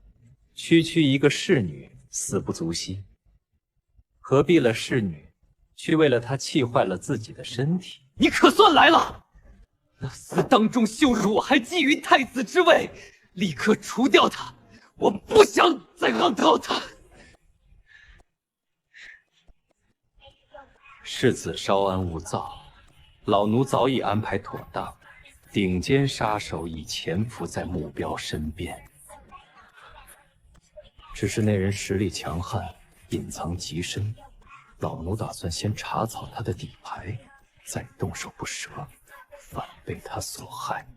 區區一個侍女，死不足惜。何必了侍女，去為了她氣壞了自己的身體？你可算來了！那廝當眾羞辱我，還覬覦太子之位，立刻除掉他！我不想再看到他。世子稍安勿躁，老奴早已安排妥當。頂尖殺手已潛伏在目標身邊，只是那人實力強悍，隱藏極深。老奴打算先查找他的底牌，再動手不折，反被他所害。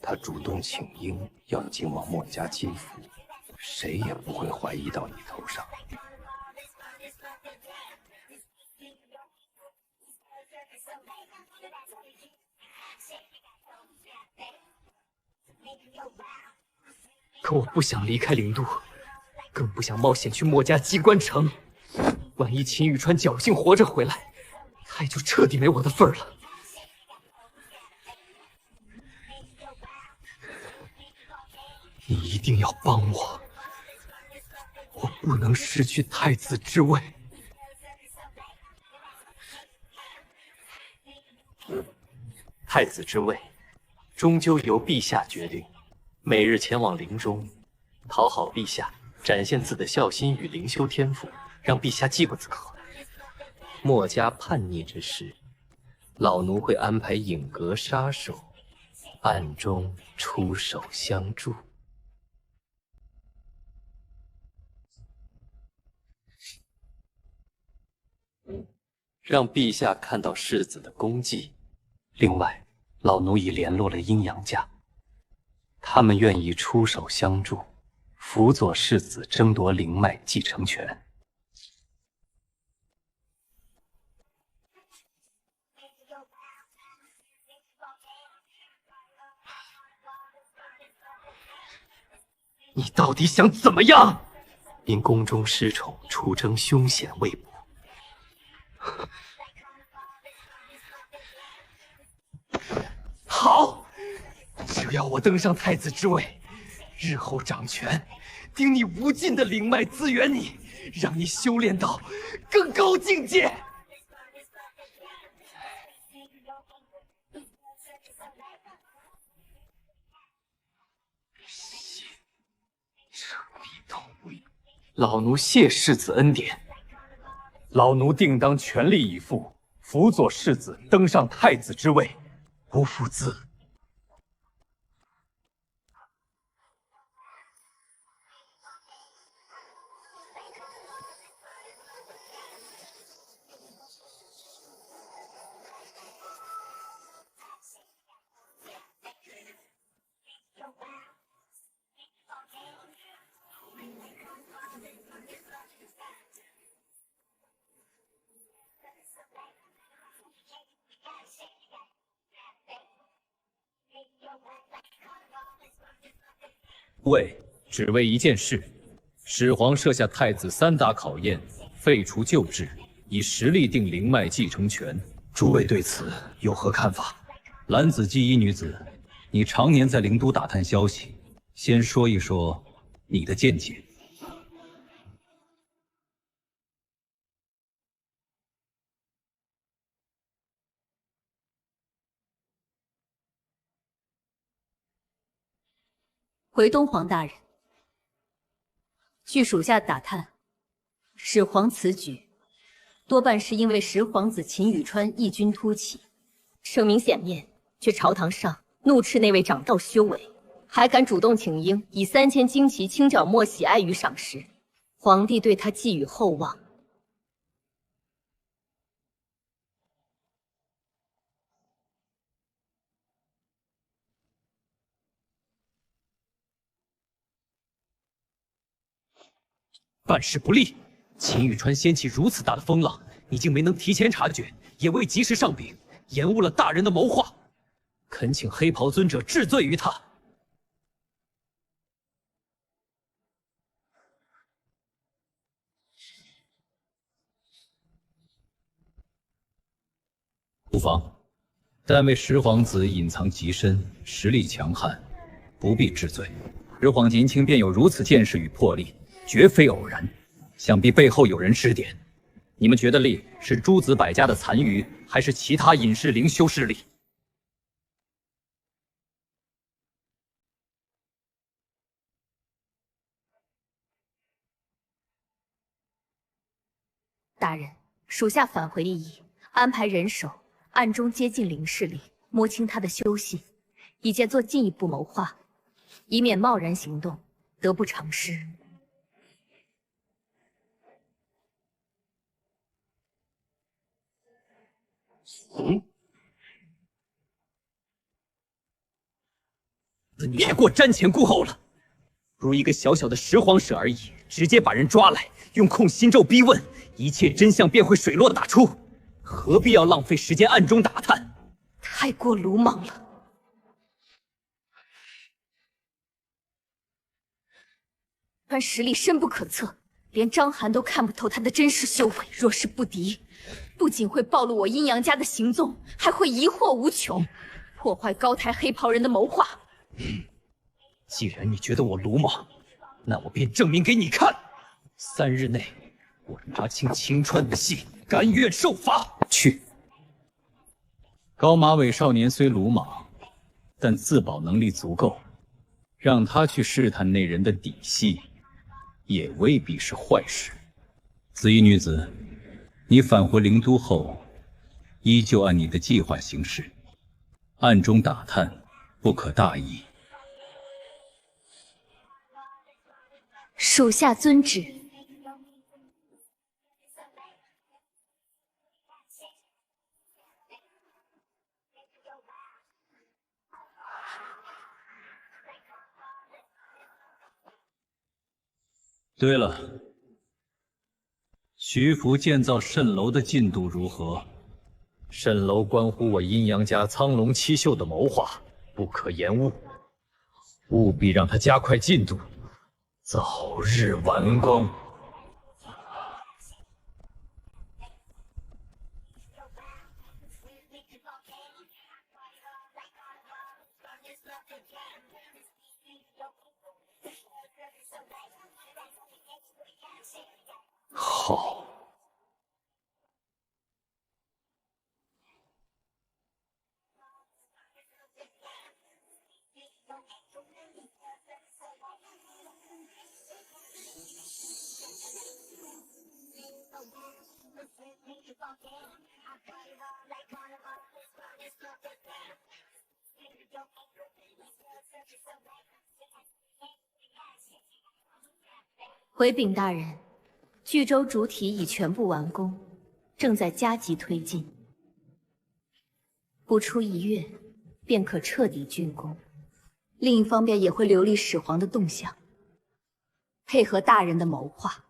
他主動請纓，要你前往墨家基輔，誰也不會懷疑到你頭上。可我不想離開靈都，更不想冒險去墨家機關城。萬一秦羽川僥倖活着回來，他也就徹底沒我的份兒了。你一定要幫我，我不能失去太子之位。太子之位，終究由陛下決定。每日前往陵中，討好陛下，展現自己的孝心與靈修天賦，讓陛下記不自可。墨家叛逆之事，老奴會安排影閣殺手，暗中出手相助。讓陛下看到世子的功績。另外，老奴已聯絡了陰陽家，他們願意出手相助，輔佐世子爭奪靈脈繼承權。你到底想怎麼樣？因宮中失寵，出征凶險未卜。好，只要我登上太子之位，日後掌權，定你无盡的靈脈資源你，讓你修煉到更高境界。老奴謝世子恩典，老奴定當全力以赴，輔佐世子登上太子之位，不負字。为只为一件事，始皇设下太子3大考驗，廢除舊制，以實力定靈脈繼承權。諸位對此有何看法？藍子紀伊女子，你常年在靈都打探消息，先說一說你的見解。回东皇大人，据属下打探，始皇此舉多半是因為十皇子秦宇川異軍突起，聲名顯面，卻朝堂上怒斥那位長道修為，還敢主動請纓以3000旌旗輕繳莫喜愛與賞識，皇帝對他寄予厚望。办事不力，秦宇川掀起如此大的風浪，你竟沒能提前察覺，也未及時上稟，延誤了大人的謀劃。懇請黑袍尊者治罪於他。不妨，但为十皇子隱藏極深，實力強悍，不必治罪。十皇年輕便有如此見識與魄力，絕非偶然，想必背後有人指點。你們覺得力是諸子百家的殘餘，還是其他隱士靈修勢力？大人，屬下返回一議，安排人手暗中接近靈勢力，摸清他的修習，以便做進一步謀劃，以免貿然行動，得不償失。你也過瞻前顧後了，如一個小小的十皇室而已，直接把人抓來，用控心咒逼問，一切真相便會水落打出，何必要浪費時間暗中打探？太過魯莽了。但實力深不可測，連章邯都看不透他的真實修為。若是不敵，不僅會暴露我陰陽家的行蹤，還會疑惑無窮，破壞高台黑袍人的謀劃。既然你覺得我魯莽，那我便證明給你看。3日內，我查清青川的戲，甘願受罰。去。高馬尾少年雖魯莽，但自保能力足夠，讓他去試探那人的底細，也未必是壞事。紫衣女子，你返回靈都後，依舊按你的計劃行事，暗中打探，不可大意。屬下遵旨。对了，徐福建造蜃楼的进度如何？蜃楼关乎我阴阳家苍龙七宿的谋划，不可延误，务必讓他加快进度，早日完工。好。回禀大人，巨舟主体已全部完工，正在加急推进，不出1月便可彻底竣工。另一方面也会留意始皇的动向，配合大人的谋划。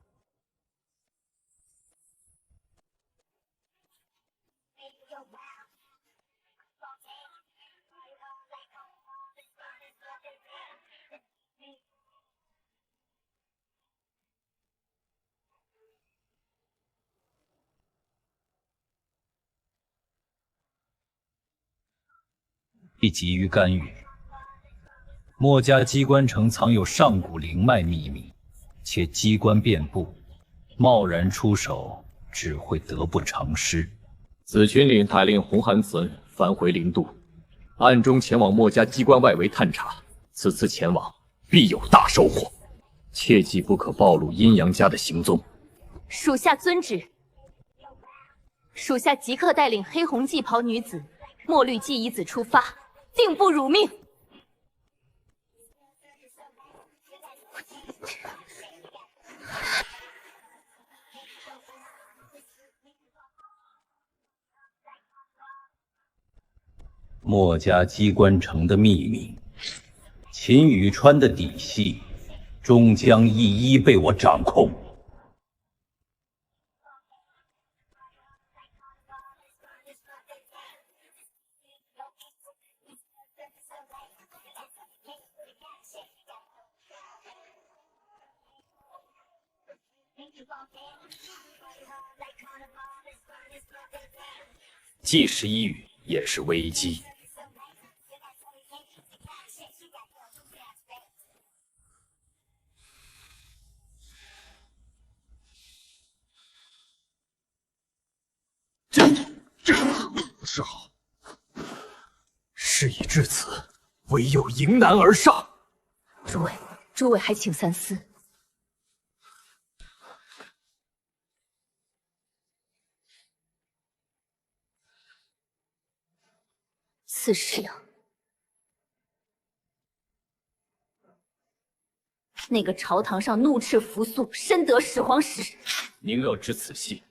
必急于干预。墨家机关城藏有上古灵脈秘密，且机关遍布，貿然出手只会得不偿失。紫群领台令红寒子返回灵都，暗中前往墨家机关外围探查。此次前往必有大收获，切记不可暴露阴阳家的行踪。属下遵旨。属下即刻带领黑红髻袍女子、墨绿髻夷子出发，定不辱命。墨家机关城的秘密，秦宇川的底细，终将一一被我掌控。既是一语，也是危机。这不是好。事已至此，唯有迎难而上。诸位还请三思。此事啊，那个朝堂上怒斥扶苏，深得始皇时，您若知此细，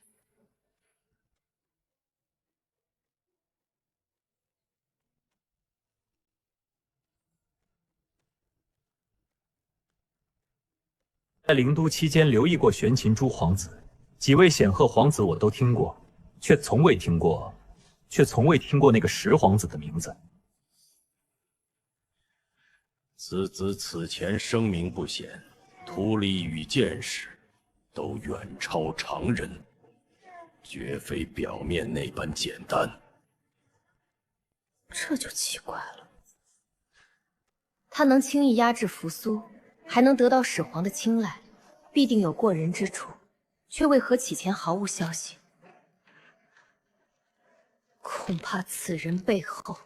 在灵都期间留意过玄琴诸皇子，几位显赫皇子我都听过，却从未听过那个十皇子的名字。此子此前声名不显，图理与见识都遠超常人，絕非表面那般簡單。這就奇怪了。他能輕易壓制扶蘇，還能得到始皇的青睞，必定有過人之處，卻為何此前毫無消息？恐怕此人背後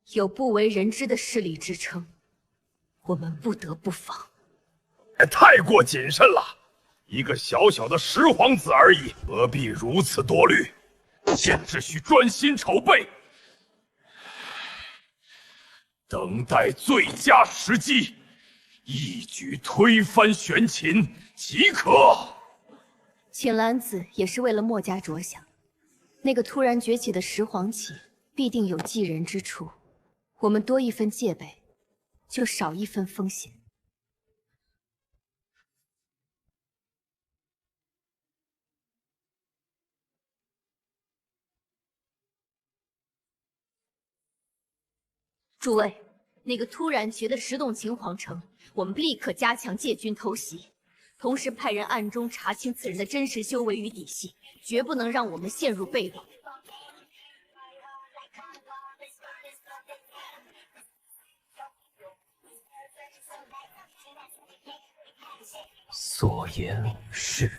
有不為人知的勢力支撐，我們不得不防。太過謹慎了，一個小小的十皇子而已，何必如此多慮？現只需專心籌備，等待最佳時機，一舉推翻玄琴即可。請蘭子也是為了墨家着想，那個突然崛起的十皇起，必定有忌人之處。我們多一分戒備，就少一分風險。諸位，那個突然覺得石洞秦皇城，我們立刻加強借軍偷襲，同時派人暗中查清此人的真實修為與底細，絕不能讓我們陷入被動。所言是。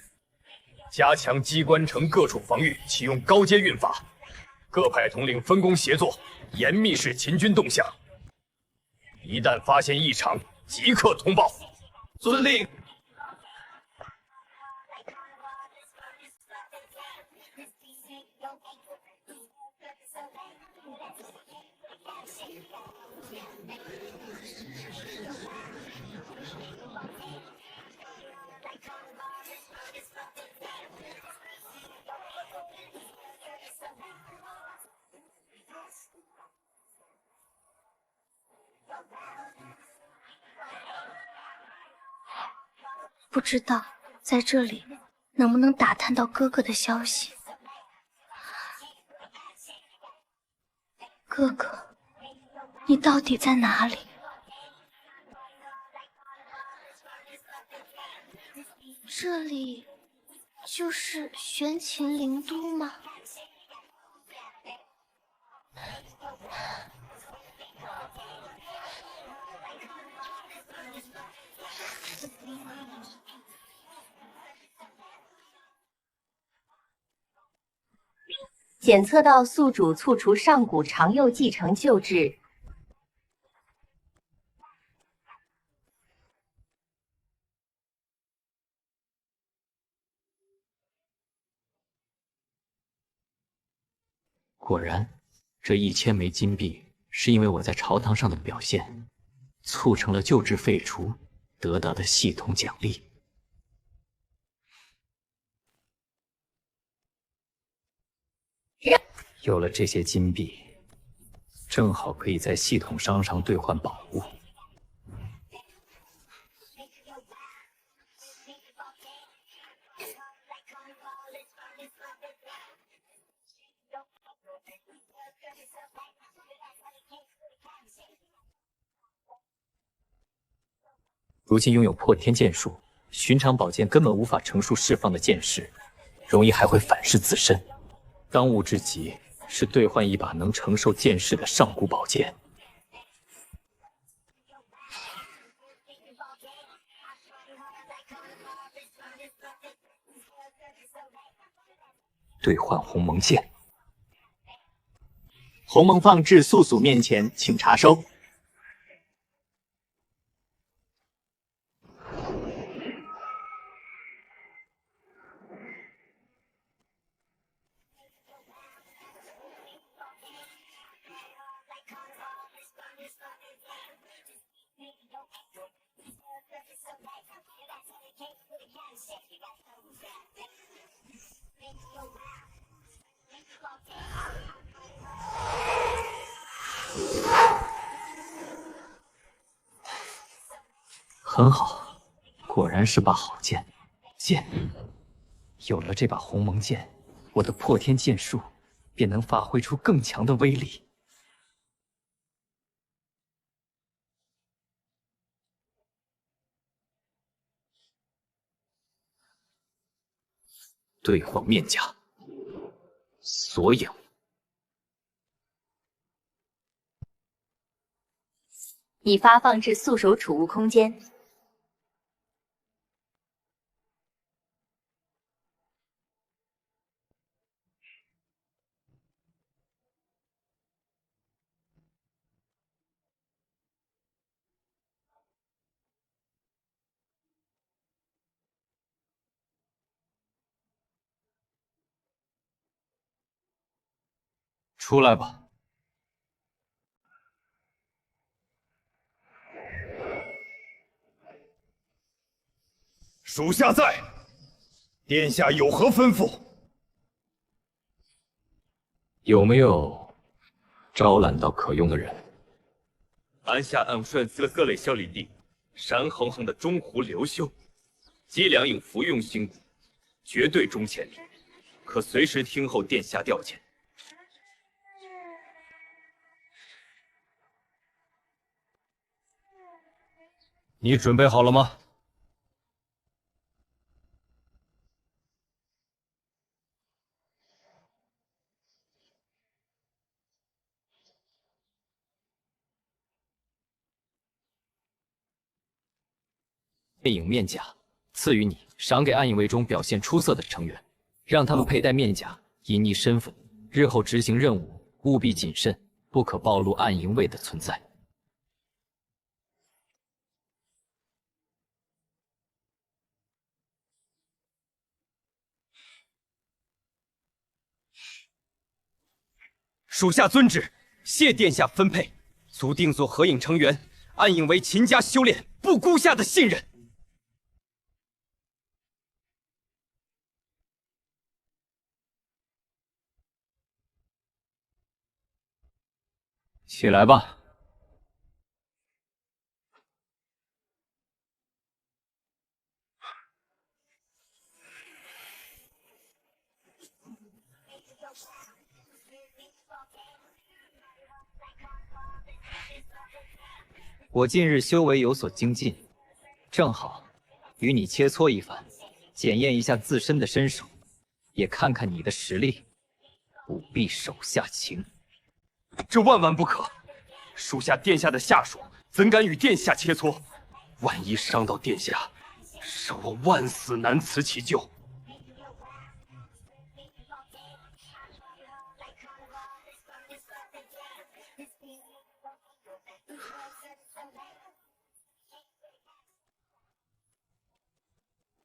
加强机关城各处防御，启用高阶运法，各派统领分工协作，严密视秦軍動向。一旦發現異常，即刻通報。遵令。不知道在这裡能不能打探到哥哥的消息。哥哥，你到底在哪裡？这裡就是玄秦灵都嗎？检測到宿主促除上古長幼繼承舊制。果然，這1000枚金幣是因為我在朝堂上的表現，促成了舊制廢除得到的系統獎勵。有了這些金幣，正好可以在系統商上兌換寶物。如今擁有破天劍術，尋常寶劍根本無法乘數釋放的劍勢，容易還會反噬自身。當務之急是兌換一把能承受劍勢的上古寶劍。兑換鴻蒙劍。鴻蒙放置宿主面前，請查收。很好，果然是把好剑。有了这把鸿蒙剑，我的破天剑術便能發揮出更強的威力。兑換面甲，所有。已發放至宿手儲物空間。出來吧。屬下在，殿下有何吩咐？有沒有招攬到可用的人？按下暗算死了各類小李弟，山橫橫的中湖劉修，脊梁應服用新骨，絕對忠千里，可隨時聽候殿下調遣。你準備好了嗎？背影面甲赐予你，赏给暗影卫中表现出色的成员，让他们佩戴面甲，隐匿身份，日後執行任務務必謹慎，不可暴露暗影衛的存在。属下遵旨，谢殿下分配，足定做合影成员，暗影为勤加修炼，不辜下的信任。起来吧。我近日修为有所精进，正好与你切磋一番，检验一下自身的身手，也看看你的實力，不必手下情。這萬萬不可！屬下殿下的下屬，怎敢與殿下切磋？萬一傷到殿下，使我萬死難辭其咎。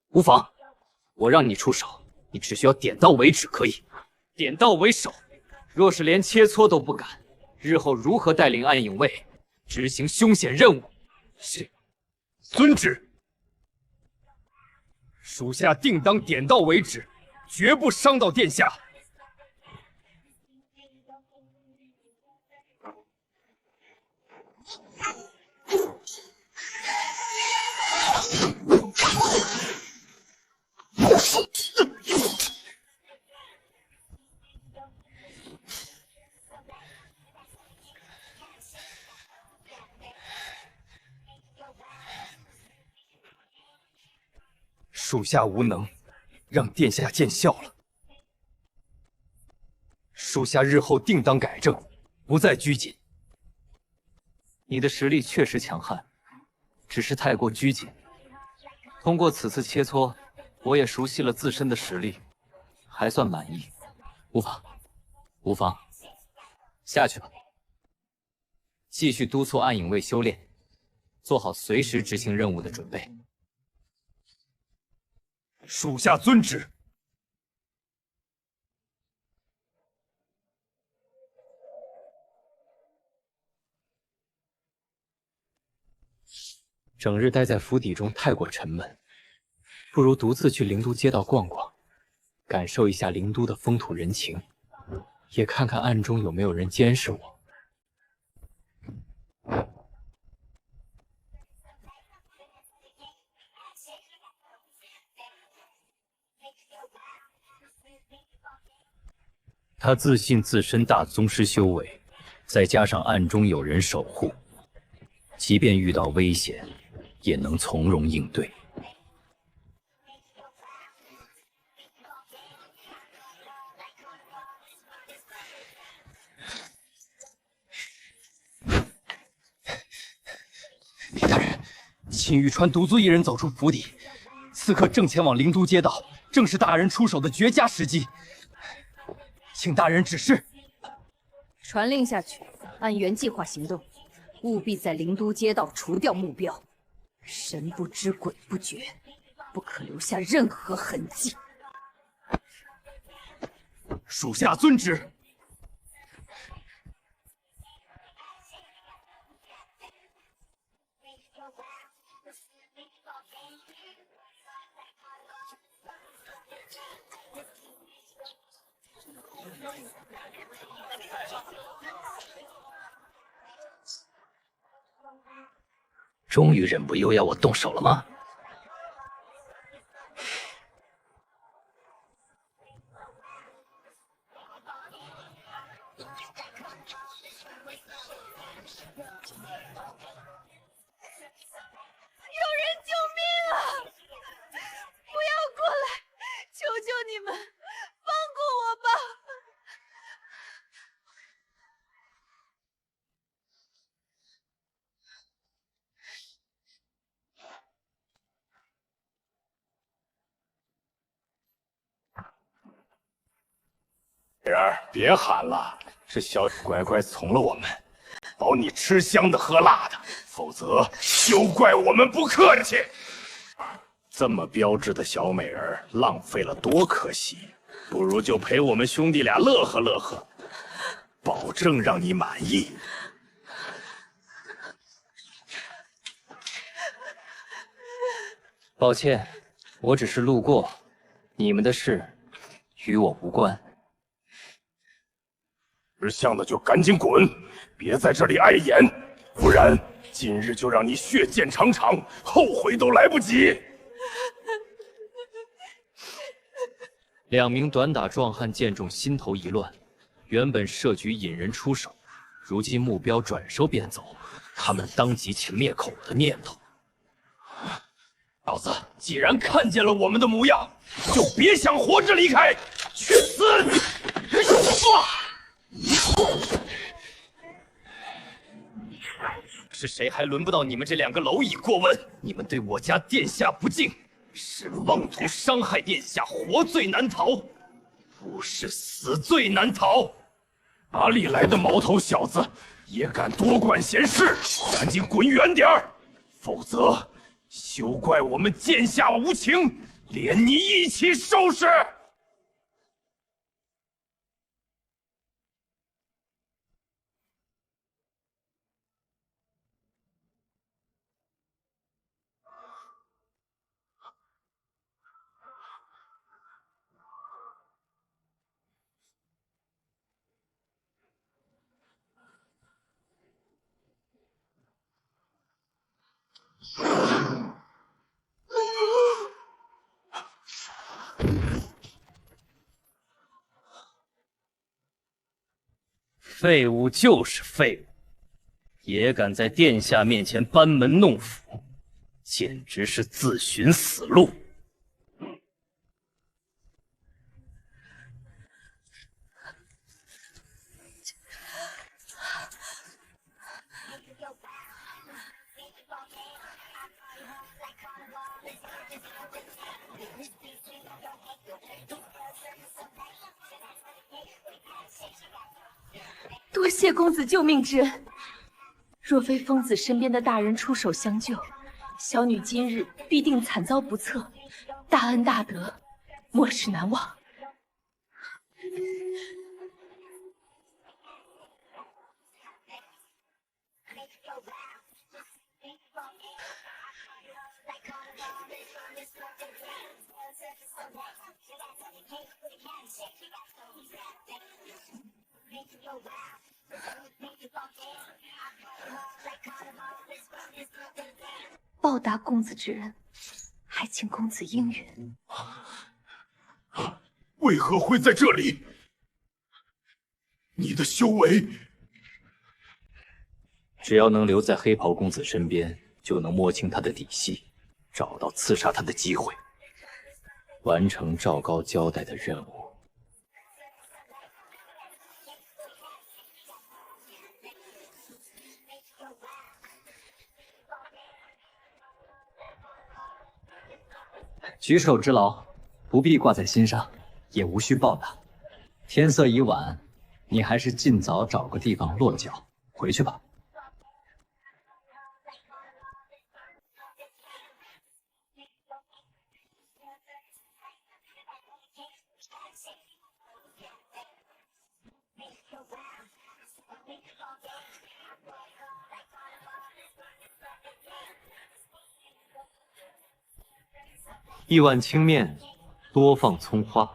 无妨，我讓你出手，你只需要點到為止可以。點到為首，若是連切磋都不敢，日後如何帶領暗影衛執行凶險任務？是，遵旨。屬下定當點到為止，絕不傷到殿下。属下無能，讓殿下見笑了。屬下日後定當改正，不再拘謹。你的實力確實強悍，只是太過拘謹。通過此次切磋，我也熟悉了自身的實力，還算滿意。無妨，無妨，下去吧。繼續督促暗影衛修煉，做好隨時執行任務的準備。屬下遵旨。整日待在府邸中太過沉悶，不如獨自去靈都街道逛逛，感受一下靈都的風土人情，也看看暗中有沒有人監視我。他自信自身大宗師修為，再加上暗中有人守護，即便遇到危險，也能從容應對。大人，秦玉川獨自一人走出府邸，此刻正前往靈都街道，正是大人出手的絕佳時機。請大人指示。傳令下去，按原計劃行動，務必在靈都街道除掉目標，神不知鬼不覺，不可留下任何痕跡。屬下遵旨。終於忍不又要我動手了嗎？人兒，別喊了，是小乖乖从了我们，保你吃香的喝辣的，否則休怪我们不客气。这么标致的小美人儿，浪费了多可惜，不如就陪我们兄弟俩樂呵樂呵，保證讓你滿意。抱歉，我只是路過，你们的事与我無關。识相的就趕緊滾，別在這裡礙眼，不然今日就讓你血濺長腸，後悔都來不及。2名短打壯漢見狀，心頭一亂，原本設局引人出手，如今目標轉手便走，他們當即起滅口的念頭。老子既然看見了我們的模樣，就別想活着離開，去死！是誰還輪不到你們這2個螻蟻過問？你們對我家殿下不敬，是妄圖傷害殿下，活罪難逃，不是死罪難逃。哪裡來的毛頭小子，也敢多管閒事？趕緊滾遠點兒，否則休怪我們劍下無情，連你一起收拾！廢物就是廢物，也敢在殿下面前班門弄斧，簡直是自尋死路。多謝公子救命之恩，若非瘋子身邊的大人出手相救，小女今日必定慘遭不測，大恩大德，莫齒難忘。報答公子之恩，還請公子應允。為何會在這裡？你的修為……只要能留在黑袍公子身邊，就能摸清他的底細，找到刺殺他的機會，完成趙高交代的任務。舉手之勞，不必掛在心上，也無需報答。天色已晚，你還是盡早找個地方落腳，回去吧。一碗清麵，多放蔥花。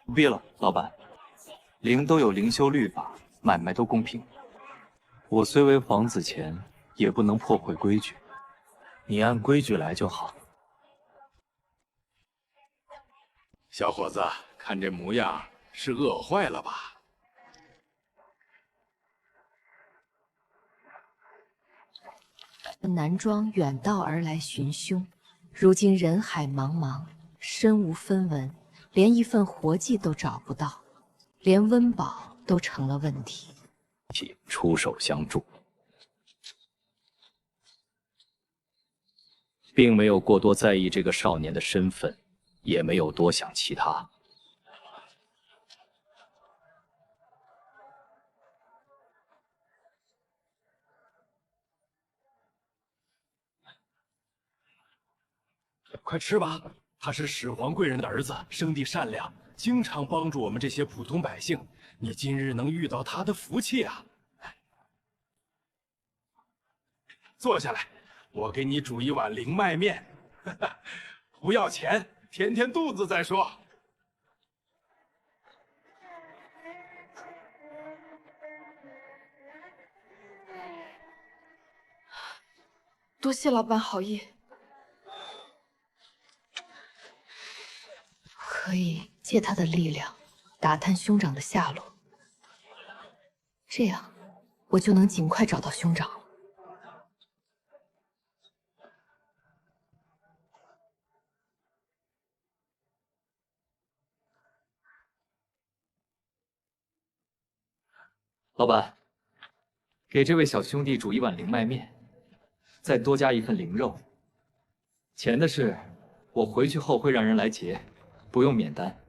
不必了，老板。灵都有灵修律法，買賣都公平。我雖為皇子前，也不能破壞規矩。你按規矩來就好。小伙子，看這模樣，是餓壞了吧？男裝遠道而來尋兇，如今人海茫茫，身無分文，連一份活計都找不到，連溫飽都成了問題。出手相助。并没有过多在意这个少年的身份，也没有多想其他。快吃吧，他是始皇贵人的儿子，生地善良，经常帮助我们这些普通百姓。你今日能遇到他的福气啊！坐下来，我给你煮一碗灵麦面，不要钱，填填肚子再说。多謝老闆好意。可以借他的力量打探兄长的下落，这样我就能尽快找到兄长了。老板，给这位小兄弟煮一碗灵麦面，再多加一份灵肉。钱的事，我回去后会让人来结。不用免单。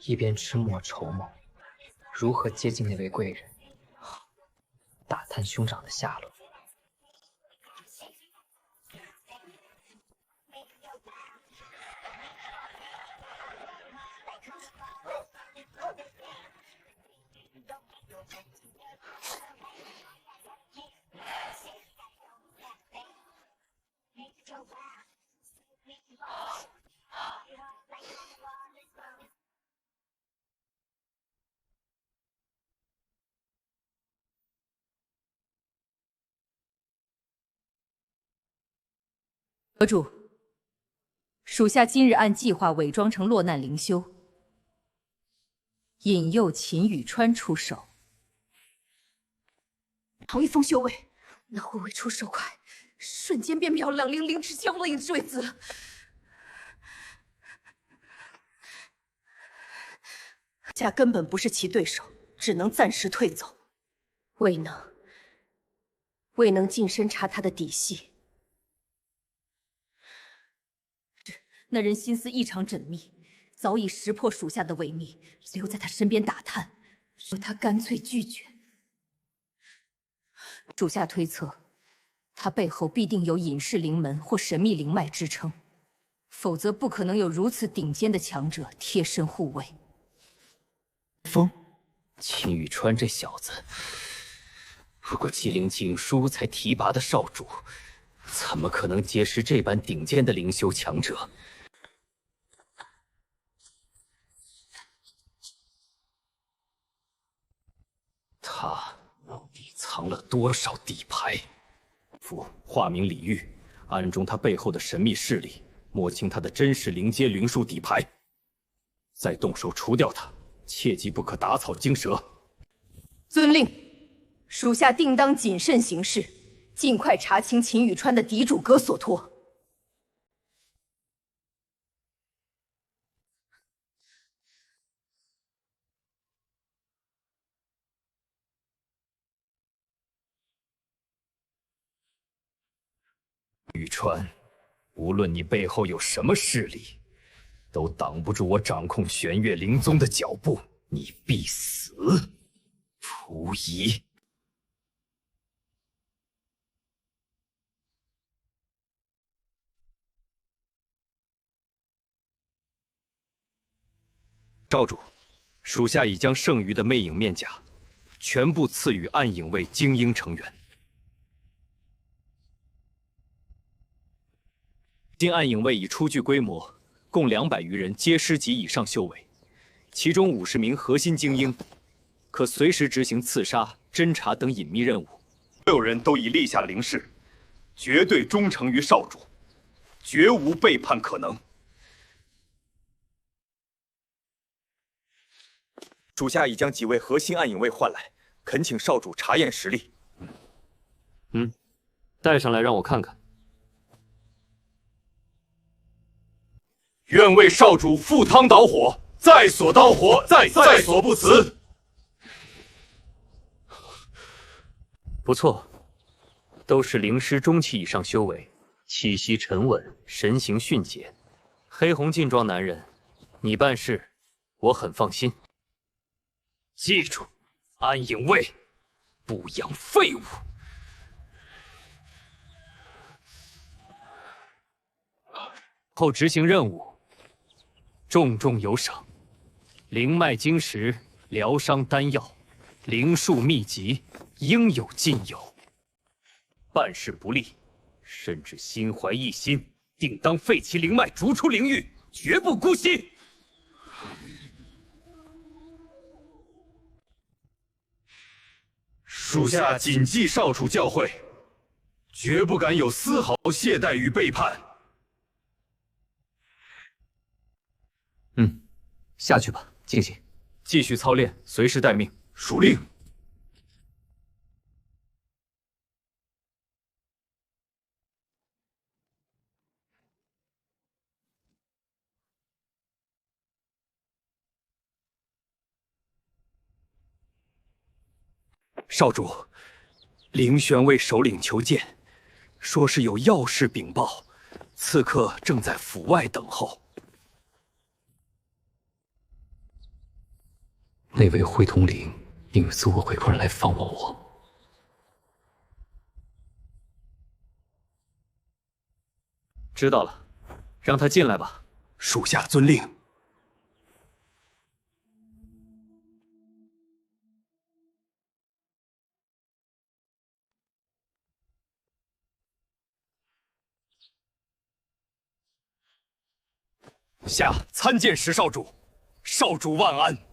一边吃墨筹谋如何接近那位贵人，打探兄长的下落。阁主，属下今日按计划伪装成落难灵修，引诱秦雨川出手。唐一峰修为，那会为出手快，瞬间便秒2灵之将了影之位子了。下根本不是其对手，只能暂时退走。未能近身查他的底細。那人心思异常縝密，早已识破属下的伪密，留在他身邊打探，說他乾脆拒絕。屬下推測，他背後必定有隱世靈門或神秘靈脈支撐，否則不可能有如此頂尖的強者貼身護衛。秦雨川這小子，如果姬陵景書才提拔的少主，怎麼可能結識這般頂尖的靈修強者？他藏了多少底牌？父化名李煜，暗中他背後的神秘勢力，摸清他的真實靈階靈術底牌，再動手除掉他，切記不可打草驚蛇。遵令，屬下定當謹慎行事，盡快查清秦雨川的嫡主戈索托。雨川，無論你背後有什麼勢力，都擋不住我掌控玄月靈宗的腳步，你必死。溥儀。少主，屬下已將剩餘的魅影面甲全部賜予暗影衛精英成員。今暗影衛已初具規模，共200餘人，皆師級以上修為，其中50名核心精英，可隨時執行刺殺、偵查等隱秘任務。所有人都已立下靈誓，絕對忠誠於少主，絕無背叛可能。属下已将几位核心暗影卫唤来，恳请少主查验實力。带上來讓我看看。願為少主赴湯蹈火，在所刀火，在所不辭。不錯，都是靈師中期以上修為，氣息沉穩，神形迅捷。黑紅勁壯男人，你辦事我很放心。記住，暗影衛不養廢物。後執行任務，重重有賞：靈脈晶石、療傷丹藥、靈術秘籍，應有盡有。辦事不力，甚至心懷異心，定當廢其靈脈，逐出靈域，絕不姑息。屬下謹記少主教誨，絕不敢有絲毫懈怠與背叛。下去吧，靜靜，繼續操練，隨時待命。屬令。少主，凌玄卫首領求見，說是有要事稟報，此刻正在府外等候。那位会通灵引苏回官來訪問我。知道了，讓他進來吧。屬下遵令。下参見石少主，少主萬安。